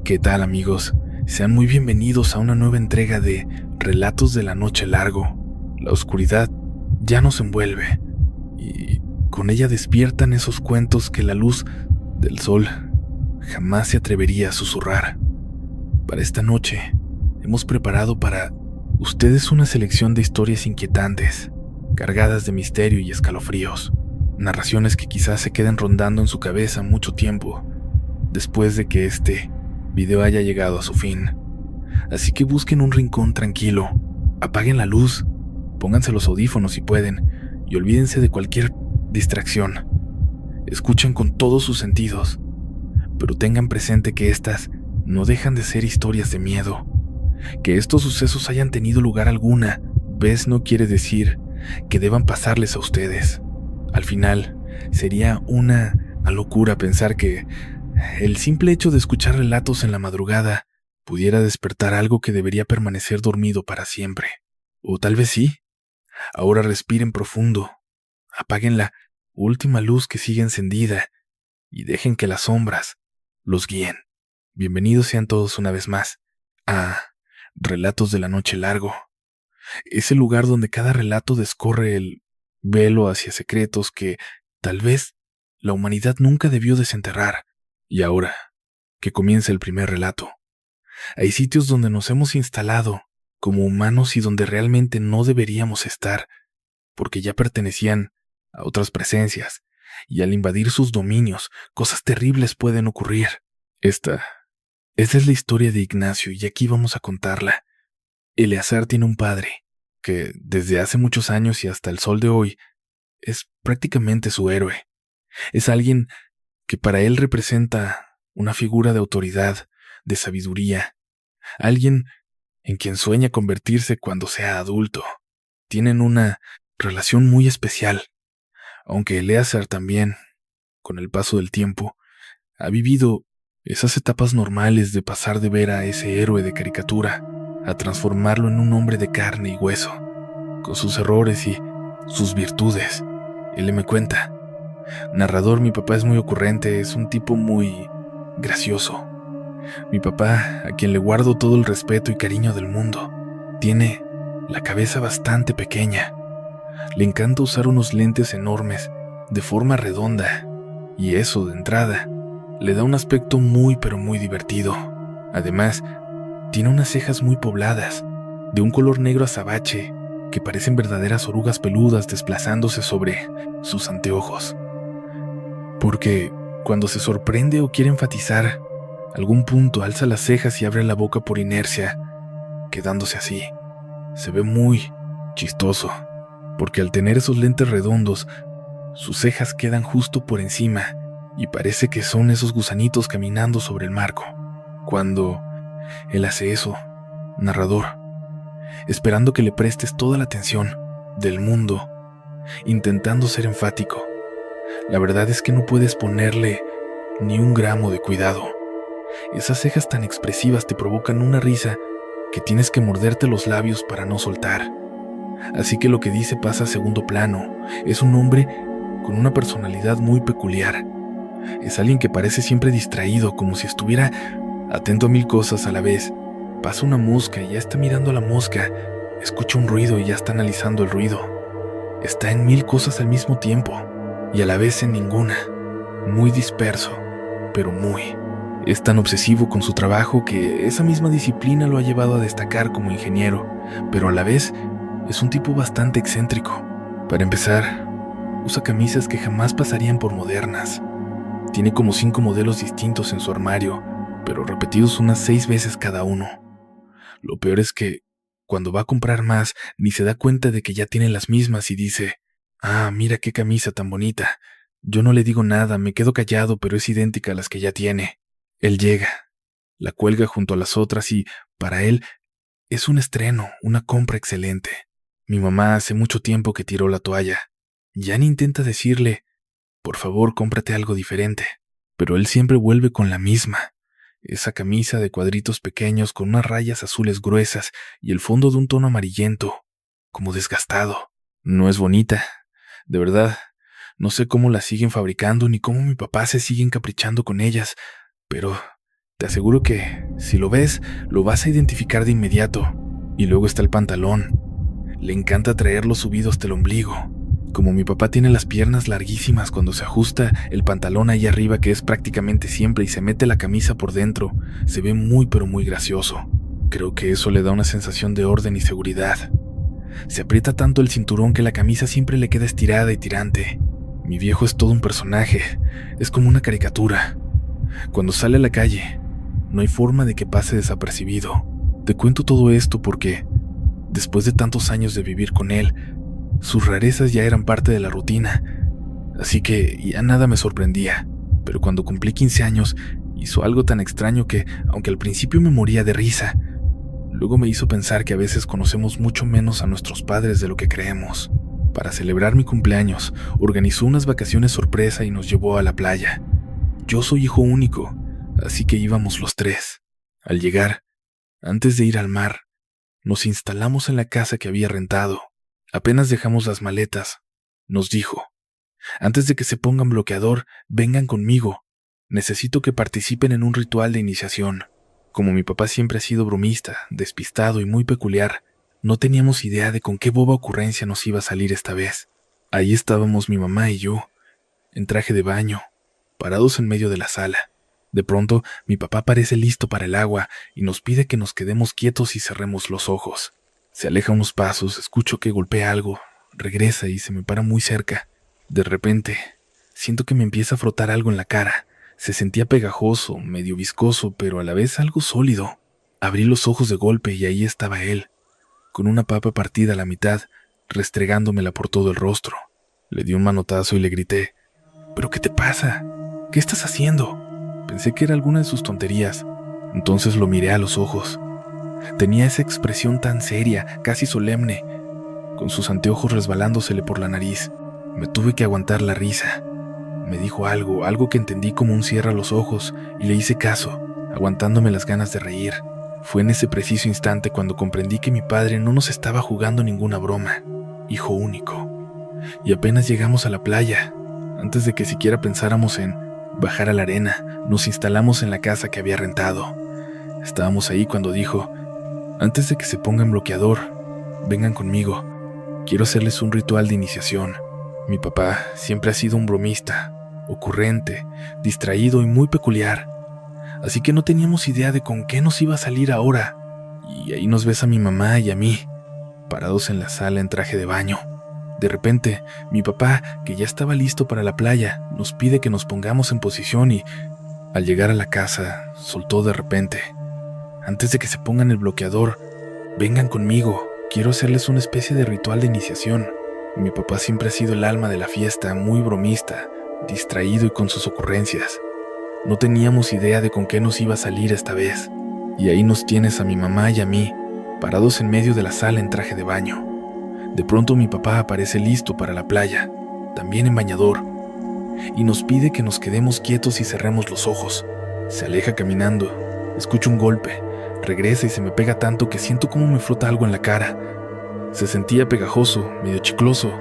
¿Qué tal, amigos? Sean muy bienvenidos a una nueva entrega de Relatos de la Noche Largo. La oscuridad ya nos envuelve y con ella despiertan esos cuentos que la luz del sol jamás se atrevería a susurrar. Para esta noche hemos preparado para ustedes una selección de historias inquietantes, cargadas de misterio y escalofríos, narraciones que quizás se queden rondando en su cabeza mucho tiempo después de que este video haya llegado a su fin. Así que busquen un rincón tranquilo, apaguen la luz, pónganse los audífonos si pueden y olvídense de cualquier distracción. Escuchen con todos sus sentidos, pero tengan presente que estas no dejan de ser historias de miedo. Que estos sucesos hayan tenido lugar alguna vez no quiere decir que deban pasarles a ustedes. Al final, sería una locura pensar que el simple hecho de escuchar relatos en la madrugada pudiera despertar algo que debería permanecer dormido para siempre. O tal vez sí. Ahora respiren profundo, apaguen la última luz que sigue encendida y dejen que las sombras los guíen. Bienvenidos sean todos una vez más a Relatos de la Noche Largo, ese lugar donde cada relato descorre el velo hacia secretos que tal vez la humanidad nunca debió desenterrar. Y ahora, que comienza el primer relato. Hay sitios donde nos hemos instalado como humanos y donde realmente no deberíamos estar, porque ya pertenecían a otras presencias, y al invadir sus dominios, cosas terribles pueden ocurrir. Esta es la historia de Ignacio y aquí vamos a contarla. Eleazar tiene un padre, que desde hace muchos años y hasta el sol de hoy, es prácticamente su héroe. Es alguien que para él representa una figura de autoridad, de sabiduría, alguien en quien sueña convertirse cuando sea adulto. Tienen una relación muy especial, aunque Eleazar también, con el paso del tiempo, ha vivido esas etapas normales de pasar de ver a ese héroe de caricatura a transformarlo en un hombre de carne y hueso, con sus errores y sus virtudes. Él me cuenta. Narrador, mi papá es muy ocurrente, es un tipo muy gracioso. Mi papá, a quien le guardo todo el respeto y cariño del mundo, tiene la cabeza bastante pequeña. Le encanta usar unos lentes enormes, de forma redonda, y eso, de entrada, le da un aspecto muy pero muy divertido. Además, tiene unas cejas muy pobladas, de un color negro azabache, que parecen verdaderas orugas peludas desplazándose sobre sus anteojos. Porque cuando se sorprende o quiere enfatizar algún punto, alza las cejas y abre la boca por inercia, quedándose así. Se ve muy chistoso, porque al tener esos lentes redondos, sus cejas quedan justo por encima y parece que son esos gusanitos caminando sobre el marco. Cuando él hace eso, narrador, esperando que le prestes toda la atención del mundo, intentando ser enfático, la verdad es que no puedes ponerle ni un gramo de cuidado. Esas cejas tan expresivas te provocan una risa que tienes que morderte los labios para no soltar. Así que lo que dice pasa a segundo plano. Es un hombre con una personalidad muy peculiar. Es alguien que parece siempre distraído, como si estuviera atento a mil cosas a la vez. Pasa una mosca y ya está mirando a la mosca. Escucha un ruido y ya está analizando el ruido. Está en mil cosas al mismo tiempo y a la vez en ninguna. Muy disperso, pero muy. Es tan obsesivo con su trabajo que esa misma disciplina lo ha llevado a destacar como ingeniero, pero a la vez es un tipo bastante excéntrico. Para empezar, usa camisas que jamás pasarían por modernas. Tiene como 5 modelos distintos en su armario, pero repetidos unas 6 veces cada uno. Lo peor es que, cuando va a comprar más, ni se da cuenta de que ya tiene las mismas y dice: «Ah, mira qué camisa tan bonita». Yo no le digo nada, me quedo callado, pero es idéntica a las que ya tiene. Él llega, la cuelga junto a las otras y, para él, es un estreno, una compra excelente. Mi mamá hace mucho tiempo que tiró la toalla. Ya ni intenta decirle: «Por favor, cómprate algo diferente». Pero él siempre vuelve con la misma. Esa camisa de cuadritos pequeños con unas rayas azules gruesas y el fondo de un tono amarillento, como desgastado. No es bonita, de verdad. No sé cómo las siguen fabricando ni cómo mi papá se sigue encaprichando con ellas, pero Te aseguro que, si lo ves, lo vas a identificar de inmediato. Y luego está el pantalón. Le encanta traerlo subido hasta el ombligo. Como mi papá tiene las piernas larguísimas, cuando se ajusta el pantalón ahí arriba, que es prácticamente siempre, y se mete la camisa por dentro, se ve muy pero muy gracioso. Creo que eso le da una sensación de orden y seguridad. Se aprieta tanto el cinturón que la camisa siempre le queda estirada y tirante. Mi viejo es todo un personaje, es como una caricatura. Cuando sale a la calle, no hay forma de que pase desapercibido. Te cuento todo esto porque, después de tantos años de vivir con él, sus rarezas ya eran parte de la rutina, así que ya nada me sorprendía. Pero cuando cumplí 15 años, hizo algo tan extraño que, aunque al principio me moría de risa, luego me hizo pensar que a veces conocemos mucho menos a nuestros padres de lo que creemos. Para celebrar mi cumpleaños, organizó unas vacaciones sorpresa y nos llevó a la playa. Yo soy hijo único, así que íbamos los tres. Al llegar, antes de ir al mar, nos instalamos en la casa que había rentado. Apenas dejamos las maletas, nos dijo: antes de que se pongan bloqueador, vengan conmigo. Necesito que participen en un ritual de iniciación. Como mi papá siempre ha sido bromista, despistado y muy peculiar, no teníamos idea de con qué boba ocurrencia nos iba a salir esta vez. Ahí estábamos mi mamá y yo, en traje de baño, parados en medio de la sala. De pronto, mi papá parece listo para el agua y nos pide que nos quedemos quietos y cerremos los ojos. Se aleja unos pasos, escucho que golpea algo, regresa y se me para muy cerca. De repente, siento que me empieza a frotar algo en la cara. Se sentía pegajoso, medio viscoso, pero a la vez algo sólido. Abrí los ojos de golpe y ahí estaba él, con una papa partida a la mitad, restregándomela por todo el rostro. Le di un manotazo y le grité: ¿pero qué te pasa? ¿Qué estás haciendo? Pensé que era alguna de sus tonterías. Entonces lo miré a los ojos. Tenía esa expresión tan seria, casi solemne, con sus anteojos resbalándosele por la nariz. Me tuve que aguantar la risa. Me dijo algo que entendí como un cierra los ojos, y le hice caso, aguantándome las ganas de reír. Fue en ese preciso instante cuando comprendí que mi padre no nos estaba jugando ninguna broma. Hijo único. Y apenas llegamos a la playa, antes de que siquiera pensáramos en bajar a la arena, nos instalamos en la casa que había rentado. Estábamos ahí cuando dijo: antes de que se pongan bloqueador, vengan conmigo. Quiero hacerles un ritual de iniciación. Mi papá siempre ha sido un bromista, ocurrente, distraído y muy peculiar, así que no teníamos idea de con qué nos iba a salir ahora. Y ahí nos ves a mi mamá y a mí, parados en la sala en traje de baño. De repente, mi papá, que ya estaba listo para la playa, nos pide que nos pongamos en posición y, al llegar a la casa, soltó de repente: antes de que se pongan el bloqueador, vengan conmigo. Quiero hacerles una especie de ritual de iniciación. Mi papá siempre ha sido el alma de la fiesta, muy bromista, distraído y con sus ocurrencias. No teníamos idea de con qué nos iba a salir esta vez. Y ahí nos tienes a mi mamá y a mí, parados en medio de la sala en traje de baño. De pronto mi papá aparece listo para la playa, también en bañador, y nos pide que nos quedemos quietos y cerremos los ojos. Se aleja caminando, escucho un golpe, regresa y se me pega tanto que siento como me frota algo en la cara. Se sentía pegajoso, medio chicloso,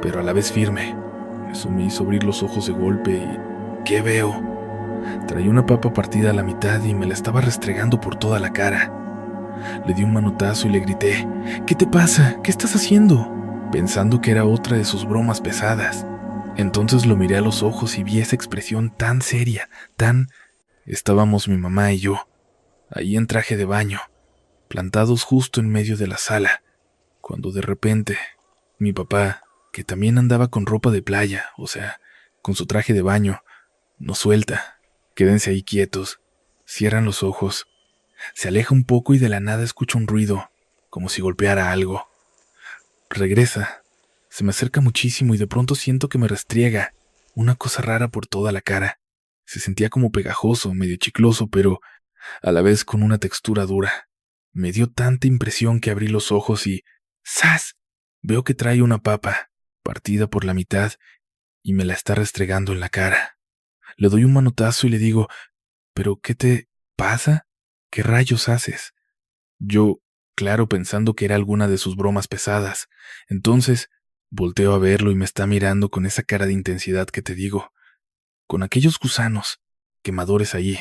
pero a la vez firme. Eso me hizo abrir los ojos de golpe y ¿qué veo? Traía una papa partida a la mitad y me la estaba restregando por toda la cara. Le di un manotazo y le grité: ¿qué te pasa? ¿Qué estás haciendo? Pensando que era otra de sus bromas pesadas. Entonces lo miré a los ojos y vi esa expresión tan seria, tan... Estábamos mi mamá y yo, ahí en traje de baño, plantados justo en medio de la sala, cuando de repente mi papá, que también andaba con ropa de playa, o sea, con su traje de baño, nos suelta: quédense ahí quietos, cierran los ojos. Se aleja un poco y de la nada escucho un ruido, como si golpeara algo. Regresa, se me acerca muchísimo y de pronto siento que me restriega una cosa rara por toda la cara. Se sentía como pegajoso, medio chicloso, pero a la vez con una textura dura. Me dio tanta impresión que abrí los ojos y ¡zas! Veo que trae una papa, partida por la mitad, y me la está restregando en la cara. Le doy un manotazo y le digo: ¿pero qué te pasa? ¿Qué rayos haces? Yo, claro, pensando que era alguna de sus bromas pesadas. Entonces, volteo a verlo y me está mirando con esa cara de intensidad que te digo, con aquellos gusanos, quemadores allí,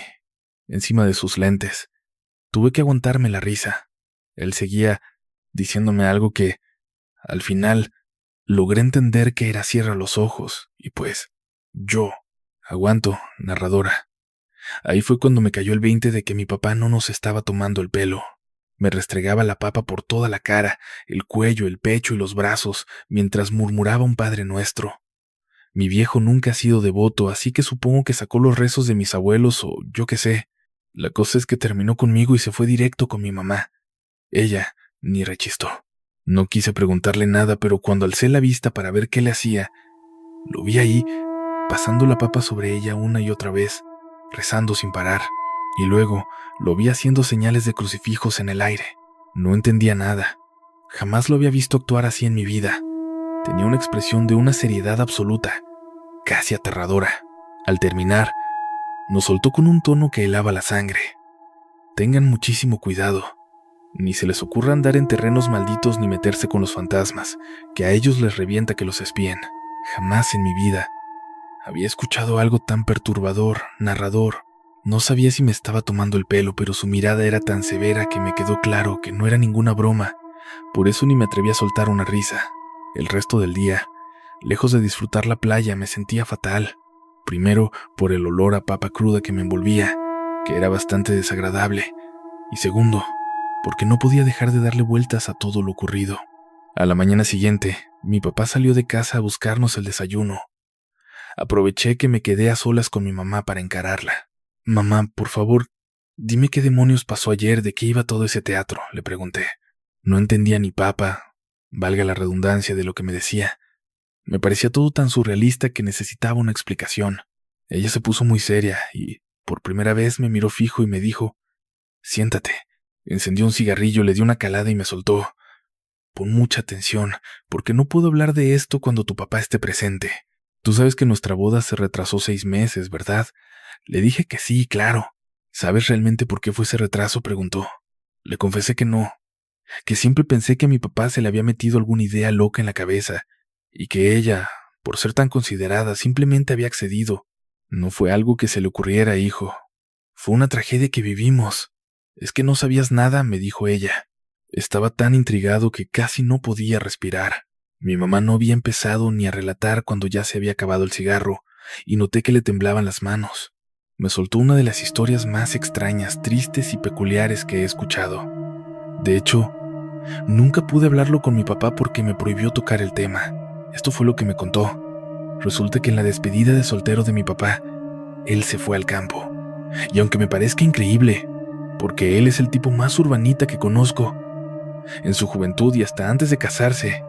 encima de sus lentes. Tuve que aguantarme la risa. Él seguía diciéndome algo que, al final, logré entender que era cierra los ojos, y pues, yo, aguanto, narradora. Ahí fue cuando me cayó el 20 de que mi papá no nos estaba tomando el pelo. Me restregaba la papa por toda la cara, el cuello, el pecho y los brazos, mientras murmuraba un Padre Nuestro. Mi viejo nunca ha sido devoto, así que supongo que sacó los rezos de mis abuelos o yo qué sé. La cosa es que terminó conmigo y se fue directo con mi mamá. Ella ni rechistó. No quise preguntarle nada, pero cuando alcé la vista para ver qué le hacía, lo vi ahí, pasando la papa sobre ella una y otra vez, rezando sin parar. Y luego lo vi haciendo señales de crucifijos en el aire. No entendía nada. Jamás lo había visto actuar así en mi vida. Tenía una expresión de una seriedad absoluta, casi aterradora. Al terminar, nos soltó con un tono que helaba la sangre. Tengan muchísimo cuidado. Ni se les ocurra andar en terrenos malditos ni meterse con los fantasmas, que a ellos les revienta que los espíen. Jamás en mi vida había escuchado algo tan perturbador, narrador. No sabía si me estaba tomando el pelo, pero su mirada era tan severa que me quedó claro que no era ninguna broma. Por eso ni me atreví a soltar una risa. El resto del día, lejos de disfrutar la playa, me sentía fatal. Primero, por el olor a papa cruda que me envolvía, que era bastante desagradable. Y segundo, porque no podía dejar de darle vueltas a todo lo ocurrido. A la mañana siguiente, mi papá salió de casa a buscarnos el desayuno. Aproveché que me quedé a solas con mi mamá para encararla. «Mamá, por favor, dime qué demonios pasó ayer, de qué iba todo ese teatro», le pregunté. No entendía ni papa, valga la redundancia de lo que me decía. Me parecía todo tan surrealista que necesitaba una explicación. Ella se puso muy seria y, por primera vez, me miró fijo y me dijo: «Siéntate». Encendió un cigarrillo, le dio una calada y me soltó: «Pon mucha atención, porque no puedo hablar de esto cuando tu papá esté presente. Tú sabes que nuestra boda se retrasó 6 meses, ¿verdad?». Le dije que sí, claro. «¿Sabes realmente por qué fue ese retraso?», preguntó. Le confesé que no, que siempre pensé que a mi papá se le había metido alguna idea loca en la cabeza, y que ella, por ser tan considerada, simplemente había accedido. «No fue algo que se le ocurriera, hijo. Fue una tragedia que vivimos». «Es que no sabías nada», me dijo ella. Estaba tan intrigado que casi no podía respirar. Mi mamá no había empezado ni a relatar cuando ya se había acabado el cigarro, y noté que le temblaban las manos. Me soltó una de las historias más extrañas, tristes y peculiares que he escuchado. De hecho, nunca pude hablarlo con mi papá porque me prohibió tocar el tema. Esto fue lo que me contó. Resulta que en la despedida de soltero de mi papá, él se fue al campo. Y aunque me parezca increíble, porque él es el tipo más urbanita que conozco, en su juventud y hasta antes de casarse,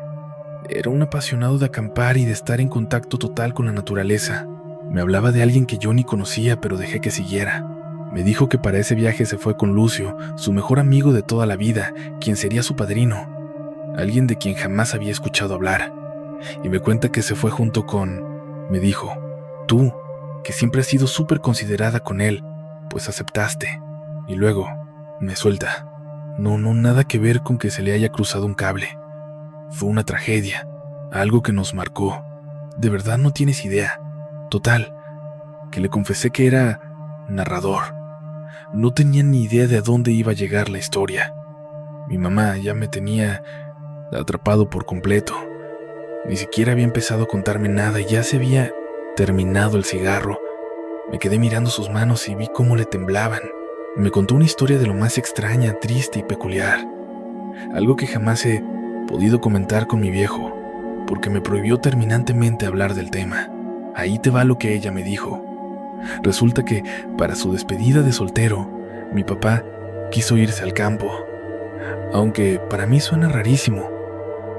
era un apasionado de acampar y de estar en contacto total con la naturaleza. Me hablaba de alguien que yo ni conocía, pero dejé que siguiera. Me dijo que para ese viaje se fue con Lucio, su mejor amigo de toda la vida, quien sería su padrino, alguien de quien jamás había escuchado hablar. Y me cuenta que se fue junto con... Me dijo: «Tú, que siempre has sido súper considerada con él, pues aceptaste». Y luego me suelta: «No, nada que ver con que se le haya cruzado un cable. Fue una tragedia, algo que nos marcó. De verdad no tienes idea». Total, que le confesé que era narrador. No tenía ni idea de a dónde iba a llegar la historia. Mi mamá ya me tenía atrapado por completo. Ni siquiera había empezado a contarme nada y ya se había terminado el cigarro. Me quedé mirando sus manos y vi cómo le temblaban. Me contó una historia de lo más extraña, triste y peculiar. Algo que jamás he podido comentar con mi viejo, porque me prohibió terminantemente hablar del tema. Ahí te va lo que ella me dijo. Resulta que, para su despedida de soltero, mi papá quiso irse al campo. Aunque para mí suena rarísimo,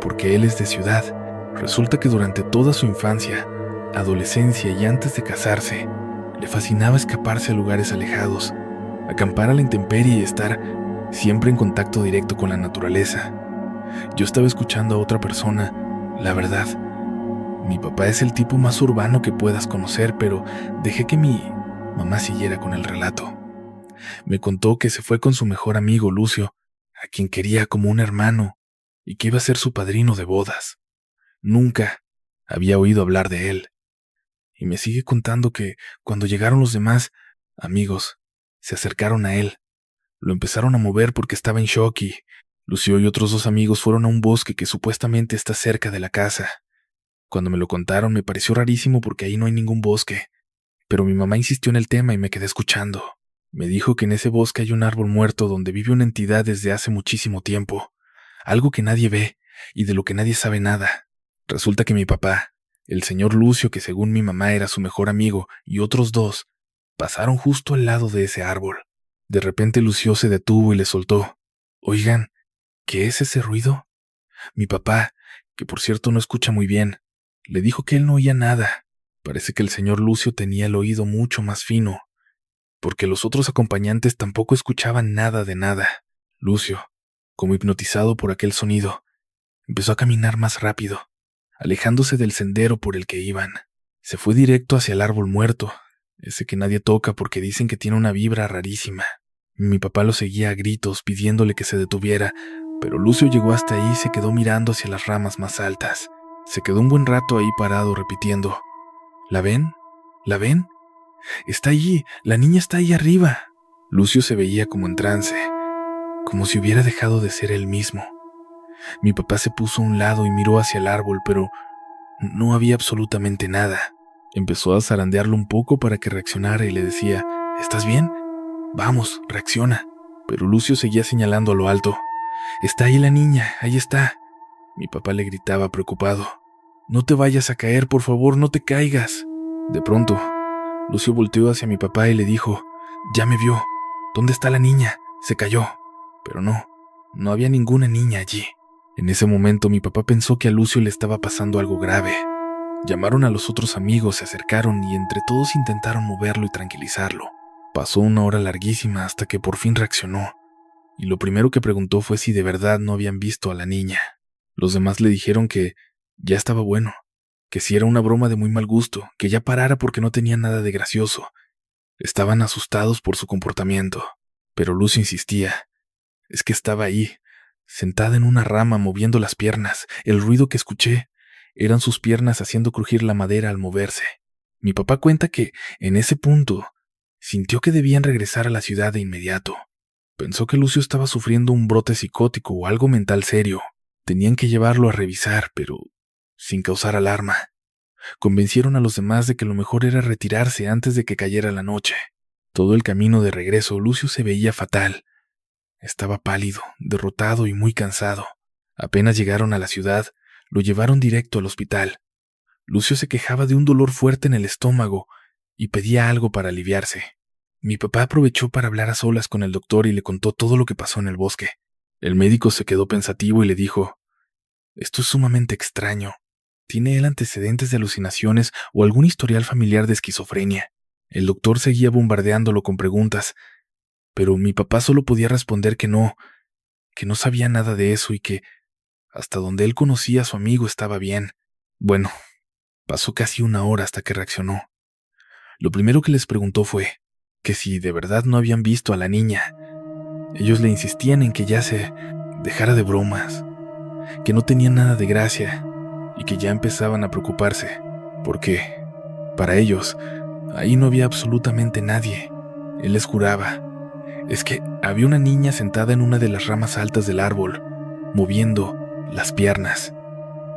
porque él es de ciudad. Resulta que durante toda su infancia, adolescencia y antes de casarse, le fascinaba escaparse a lugares alejados, acampar a la intemperie y estar siempre en contacto directo con la naturaleza. Yo estaba escuchando a otra persona, la verdad. Mi papá es el tipo más urbano que puedas conocer, pero dejé que mi mamá siguiera con el relato. Me contó que se fue con su mejor amigo Lucio, a quien quería como un hermano, y que iba a ser su padrino de bodas. Nunca había oído hablar de él. Y me sigue contando que cuando llegaron los demás amigos, se acercaron a él. Lo empezaron a mover porque estaba en shock y Lucio y otros 2 amigos fueron a un bosque que supuestamente está cerca de la casa. Cuando me lo contaron me pareció rarísimo porque ahí no hay ningún bosque, pero mi mamá insistió en el tema y me quedé escuchando. Me dijo que en ese bosque hay un árbol muerto donde vive una entidad desde hace muchísimo tiempo, algo que nadie ve y de lo que nadie sabe nada. Resulta que mi papá, el señor Lucio, que según mi mamá era su mejor amigo, y otros 2, pasaron justo al lado de ese árbol. De repente Lucio se detuvo y le soltó: «Oigan, ¿qué es ese ruido?». Mi papá, que por cierto no escucha muy bien, le dijo que él no oía nada. Parece que el señor Lucio tenía el oído mucho más fino, porque los otros acompañantes tampoco escuchaban nada de nada. Lucio, como hipnotizado por aquel sonido, empezó a caminar más rápido, alejándose del sendero por el que iban. Se fue directo hacia el árbol muerto, ese que nadie toca porque dicen que tiene una vibra rarísima. Mi papá lo seguía a gritos pidiéndole que se detuviera, pero Lucio llegó hasta ahí y se quedó mirando hacia las ramas más altas. Se quedó un buen rato ahí parado repitiendo: «¿La ven? ¿La ven? Está allí, la niña está ahí arriba». Lucio se veía como en trance, como si hubiera dejado de ser él mismo. Mi papá se puso a un lado y miró hacia el árbol, pero no había absolutamente nada. Empezó a zarandearlo un poco para que reaccionara y le decía: «¿Estás bien? Vamos, reacciona». Pero Lucio seguía señalando a lo alto: «Está ahí la niña, ahí está». Mi papá le gritaba preocupado: «No te vayas a caer, por favor, no te caigas». De pronto, Lucio volteó hacia mi papá y le dijo: «Ya me vio. ¿Dónde está la niña? Se cayó». Pero no había ninguna niña allí. En ese momento mi papá pensó que a Lucio le estaba pasando algo grave. Llamaron a los otros amigos, se acercaron y entre todos intentaron moverlo y tranquilizarlo. Pasó una hora larguísima hasta que por fin reaccionó, y lo primero que preguntó fue si de verdad no habían visto a la niña. Los demás le dijeron que ya estaba bueno, que si era una broma de muy mal gusto, que ya parara porque no tenía nada de gracioso. Estaban asustados por su comportamiento, pero Lucio insistía. Es que estaba ahí, sentada en una rama moviendo las piernas. El ruido que escuché eran sus piernas haciendo crujir la madera al moverse. Mi papá cuenta que, en ese punto, sintió que debían regresar a la ciudad de inmediato. Pensó que Lucio estaba sufriendo un brote psicótico o algo mental serio. Tenían que llevarlo a revisar, pero sin causar alarma. Convencieron a los demás de que lo mejor era retirarse antes de que cayera la noche. Todo el camino de regreso, Lucio se veía fatal. Estaba pálido, derrotado y muy cansado. Apenas llegaron a la ciudad, lo llevaron directo al hospital. Lucio se quejaba de un dolor fuerte en el estómago y pedía algo para aliviarse. Mi papá aprovechó para hablar a solas con el doctor y le contó todo lo que pasó en el bosque. El médico se quedó pensativo y le dijo: «Esto es sumamente extraño. ¿Tiene él antecedentes de alucinaciones o algún historial familiar de esquizofrenia?». El doctor seguía bombardeándolo con preguntas, pero mi papá solo podía responder que no sabía nada de eso y que, hasta donde él conocía a su amigo, estaba bien. Bueno, pasó casi una hora hasta que reaccionó. Lo primero que les preguntó fue que si de verdad no habían visto a la niña. Ellos le insistían en que ya se dejara de bromas, que no tenía nada de gracia y que ya empezaban a preocuparse, porque, para ellos, ahí no había absolutamente nadie. Él les juraba: «Es que había una niña sentada en una de las ramas altas del árbol, moviendo las piernas.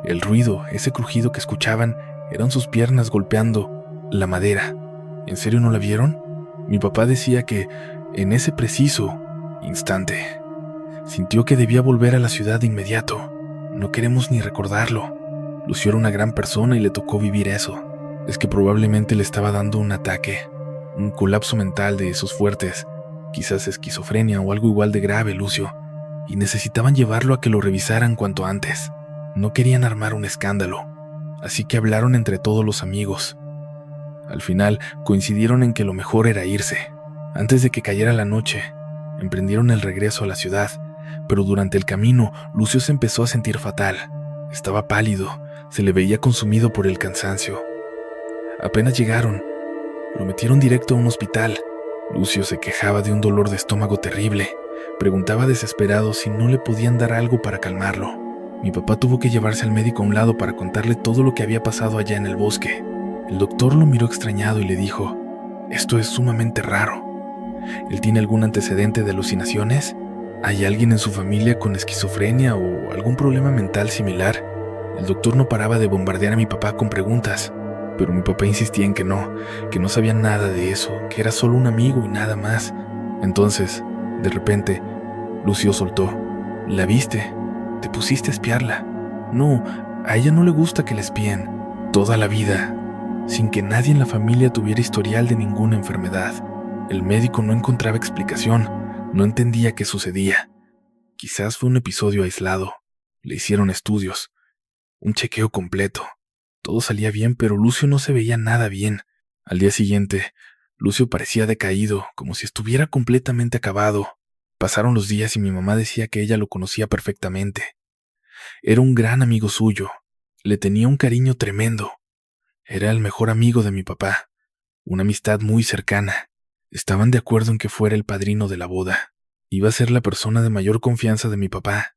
El ruido, ese crujido que escuchaban, eran sus piernas golpeando la madera». ¿En serio no la vieron? Mi papá decía que, en ese preciso instante, sintió que debía volver a la ciudad de inmediato. No queremos ni recordarlo. Lucio era una gran persona y le tocó vivir eso. Es que probablemente le estaba dando un ataque, un colapso mental de esos fuertes, quizás esquizofrenia o algo igual de grave, Lucio, y necesitaban llevarlo a que lo revisaran cuanto antes. No querían armar un escándalo, así que hablaron entre todos los amigos. Al final coincidieron en que lo mejor era irse. Antes de que cayera la noche, emprendieron el regreso a la ciudad, pero durante el camino Lucio se empezó a sentir fatal. Estaba pálido, se le veía consumido por el cansancio. Apenas llegaron, lo metieron directo a un hospital. Lucio se quejaba de un dolor de estómago terrible. Preguntaba desesperado si no le podían dar algo para calmarlo. Mi papá tuvo que llevarse al médico a un lado para contarle todo lo que había pasado allá en el bosque. El doctor lo miró extrañado y le dijo: «Esto es sumamente raro. ¿Él tiene algún antecedente de alucinaciones? ¿Hay alguien en su familia con esquizofrenia o algún problema mental similar? El doctor no paraba de bombardear a mi papá con preguntas, pero mi papá insistía en que no sabía nada de eso, que era solo un amigo y nada más. Entonces, de repente, Lucio soltó: ¿La viste? ¿Te pusiste a espiarla? No, a ella no le gusta que la espíen. Toda la vida, sin que nadie en la familia tuviera historial de ninguna enfermedad. El médico no encontraba explicación, no entendía qué sucedía. Quizás fue un episodio aislado. Le hicieron estudios, un chequeo completo. Todo salía bien, pero Lucio no se veía nada bien. Al día siguiente, Lucio parecía decaído, como si estuviera completamente acabado. Pasaron los días y mi mamá decía que ella lo conocía perfectamente. Era un gran amigo suyo. Le tenía un cariño tremendo. Era el mejor amigo de mi papá. Una amistad muy cercana. Estaban de acuerdo en que fuera el padrino de la boda. Iba a ser la persona de mayor confianza de mi papá.